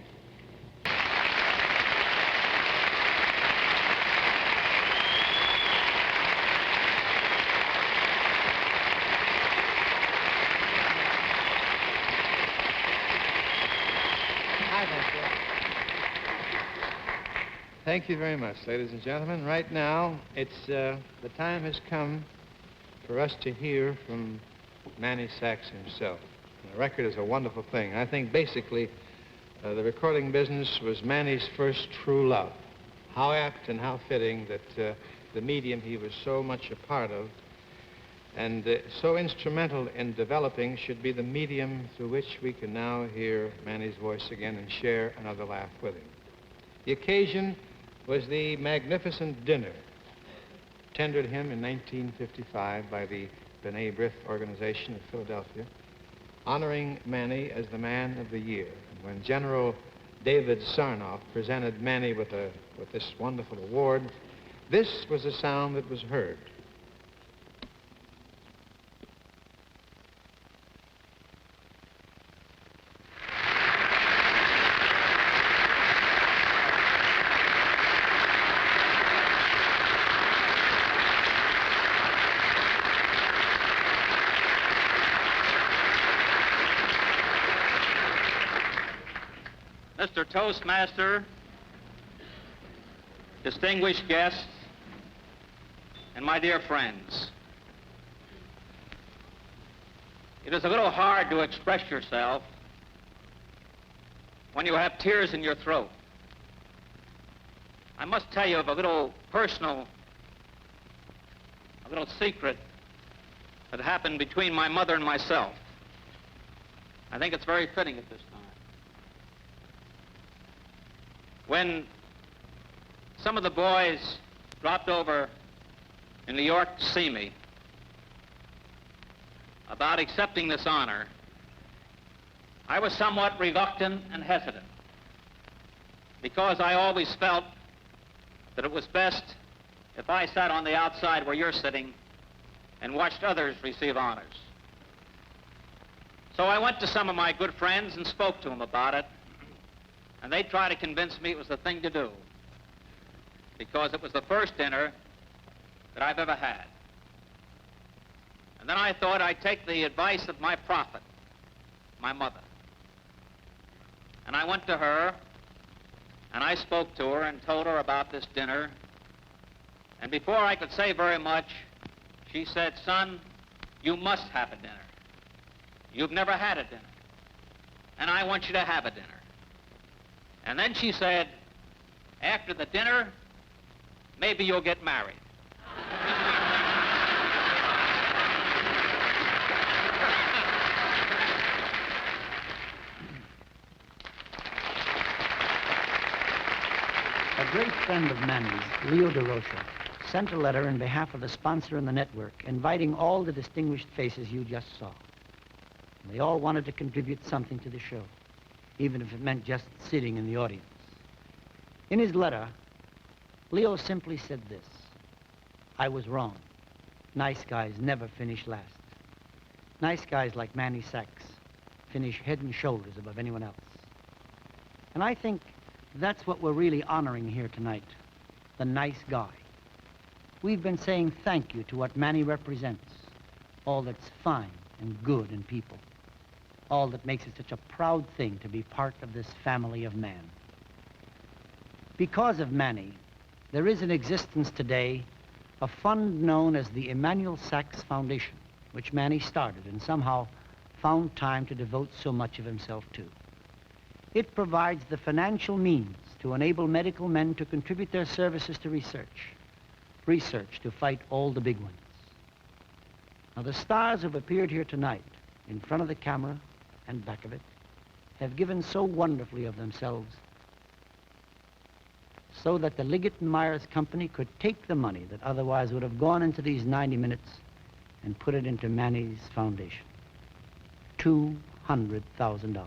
Thank you very much, ladies and gentlemen. Right now, the time has come for us to hear from Manie Sacks himself. And the record is a wonderful thing. I think basically the recording business was Manny's first true love. How apt and how fitting that the medium he was so much a part of and so instrumental in developing should be the medium through which we can now hear Manny's voice again and share another laugh with him. The occasion was the magnificent dinner tendered him in 1955 by the B'nai B'rith organization of Philadelphia, honoring Manny as the Man of the Year. And when General David Sarnoff presented Manny with this wonderful award, this was the sound that was heard. Mr. Toastmaster, distinguished guests, and my dear friends, it is a little hard to express yourself when you have tears in your throat. I must tell you of a little secret that happened between my mother and myself. I think it's very fitting at this time. When some of the boys dropped over in New York to see me about accepting this honor, I was somewhat reluctant and hesitant because I always felt that it was best if I sat on the outside where you're sitting and watched others receive honors. So I went to some of my good friends and spoke to them about it. And they tried to convince me it was the thing to do because it was the first dinner that I've ever had. And then I thought I'd take the advice of my prophet, my mother. And I went to her, and I spoke to her and told her about this dinner. And before I could say very much, she said, "Son, you must have a dinner. You've never had a dinner. And I want you to have a dinner." And then she said, "After the dinner, maybe you'll get married." A great friend of Manny's, Leo DeRocha, sent a letter on behalf of the sponsor and the network, inviting all the distinguished faces you just saw. And they all wanted to contribute something to the show, even if it meant just sitting in the audience. In his letter, Leo simply said this: "I was wrong. Nice guys never finish last. Nice guys like Manie Sacks finish head and shoulders above anyone else." And I think That's what we're really honoring here tonight, the nice guy. We've been saying thank you to what Manie represents, all that's fine and good in people, all that makes it such a proud thing to be part of this family of man. Because of Manie, there is in existence today a fund known as the Emmanuel Sacks Foundation, which Manie started and somehow found time to devote so much of himself to. It provides the financial means to enable medical men to contribute their services to research to fight all the big ones. Now, the stars who have appeared here tonight, in front of the camera and back of it, have given so wonderfully of themselves so that the Liggett and Myers Company could take the money that otherwise would have gone into these 90 minutes and put it into Manie's foundation. $200,000.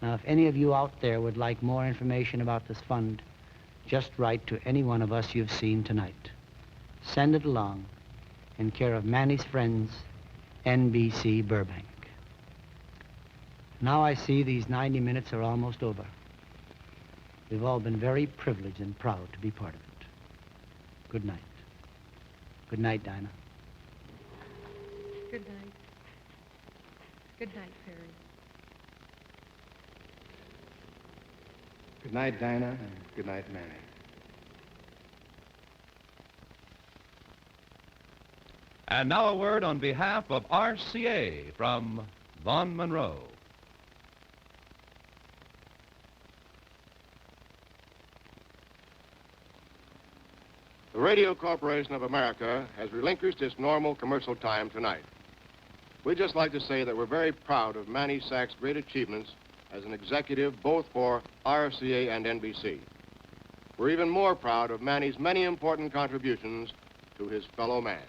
Now, if any of you out there would like more information about this fund, just write to any one of us you've seen tonight. Send it along in care of Manie's friends, NBC Burbank. Now I see these 90 minutes are almost over. We've all been very privileged and proud to be part of it. Good night. Good night, Dinah. Good night. Good night, Perry. Good night, Dinah, and good night, Manie. And now a word on behalf of RCA from Vaughn Monroe. The Radio Corporation of America has relinquished its normal commercial time tonight. We'd just like to say that we're very proud of Manie Sacks' great achievements as an executive both for RCA and NBC. We're even more proud of Manie's many important contributions to his fellow man.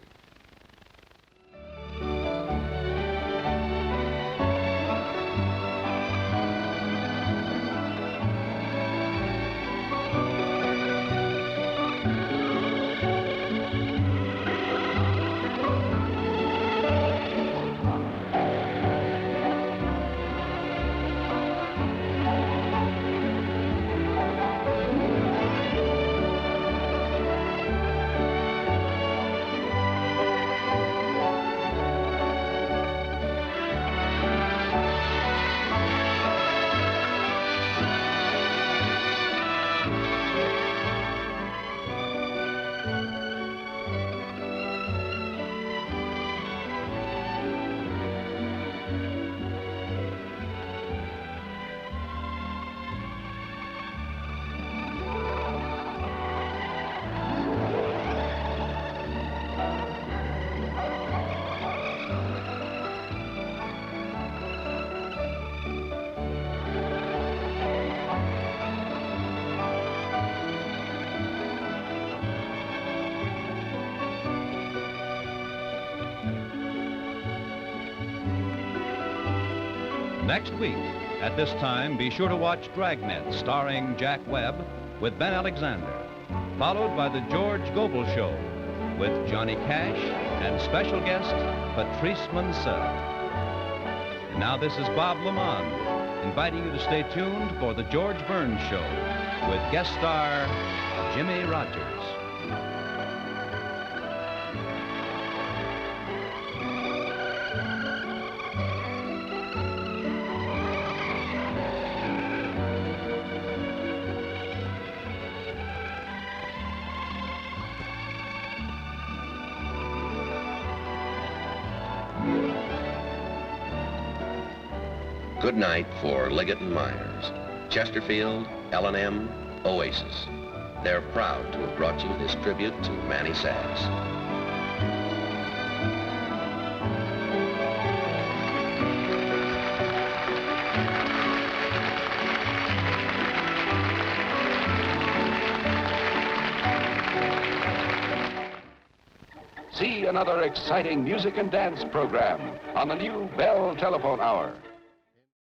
Next week, at this time, be sure to watch Dragnet, starring Jack Webb, with Ben Alexander, followed by the George Grable Show, with Johnny Cash and special guest Patrice Munsell. And now this is Bob Lamond, inviting you to stay tuned for the George Burns Show, with guest star Jimmy Rogers. Good night for Liggett and Myers, Chesterfield, L&M, Oasis. They're proud to have brought you this tribute to Manie Sacks. See another exciting music and dance program on the new Bell Telephone Hour.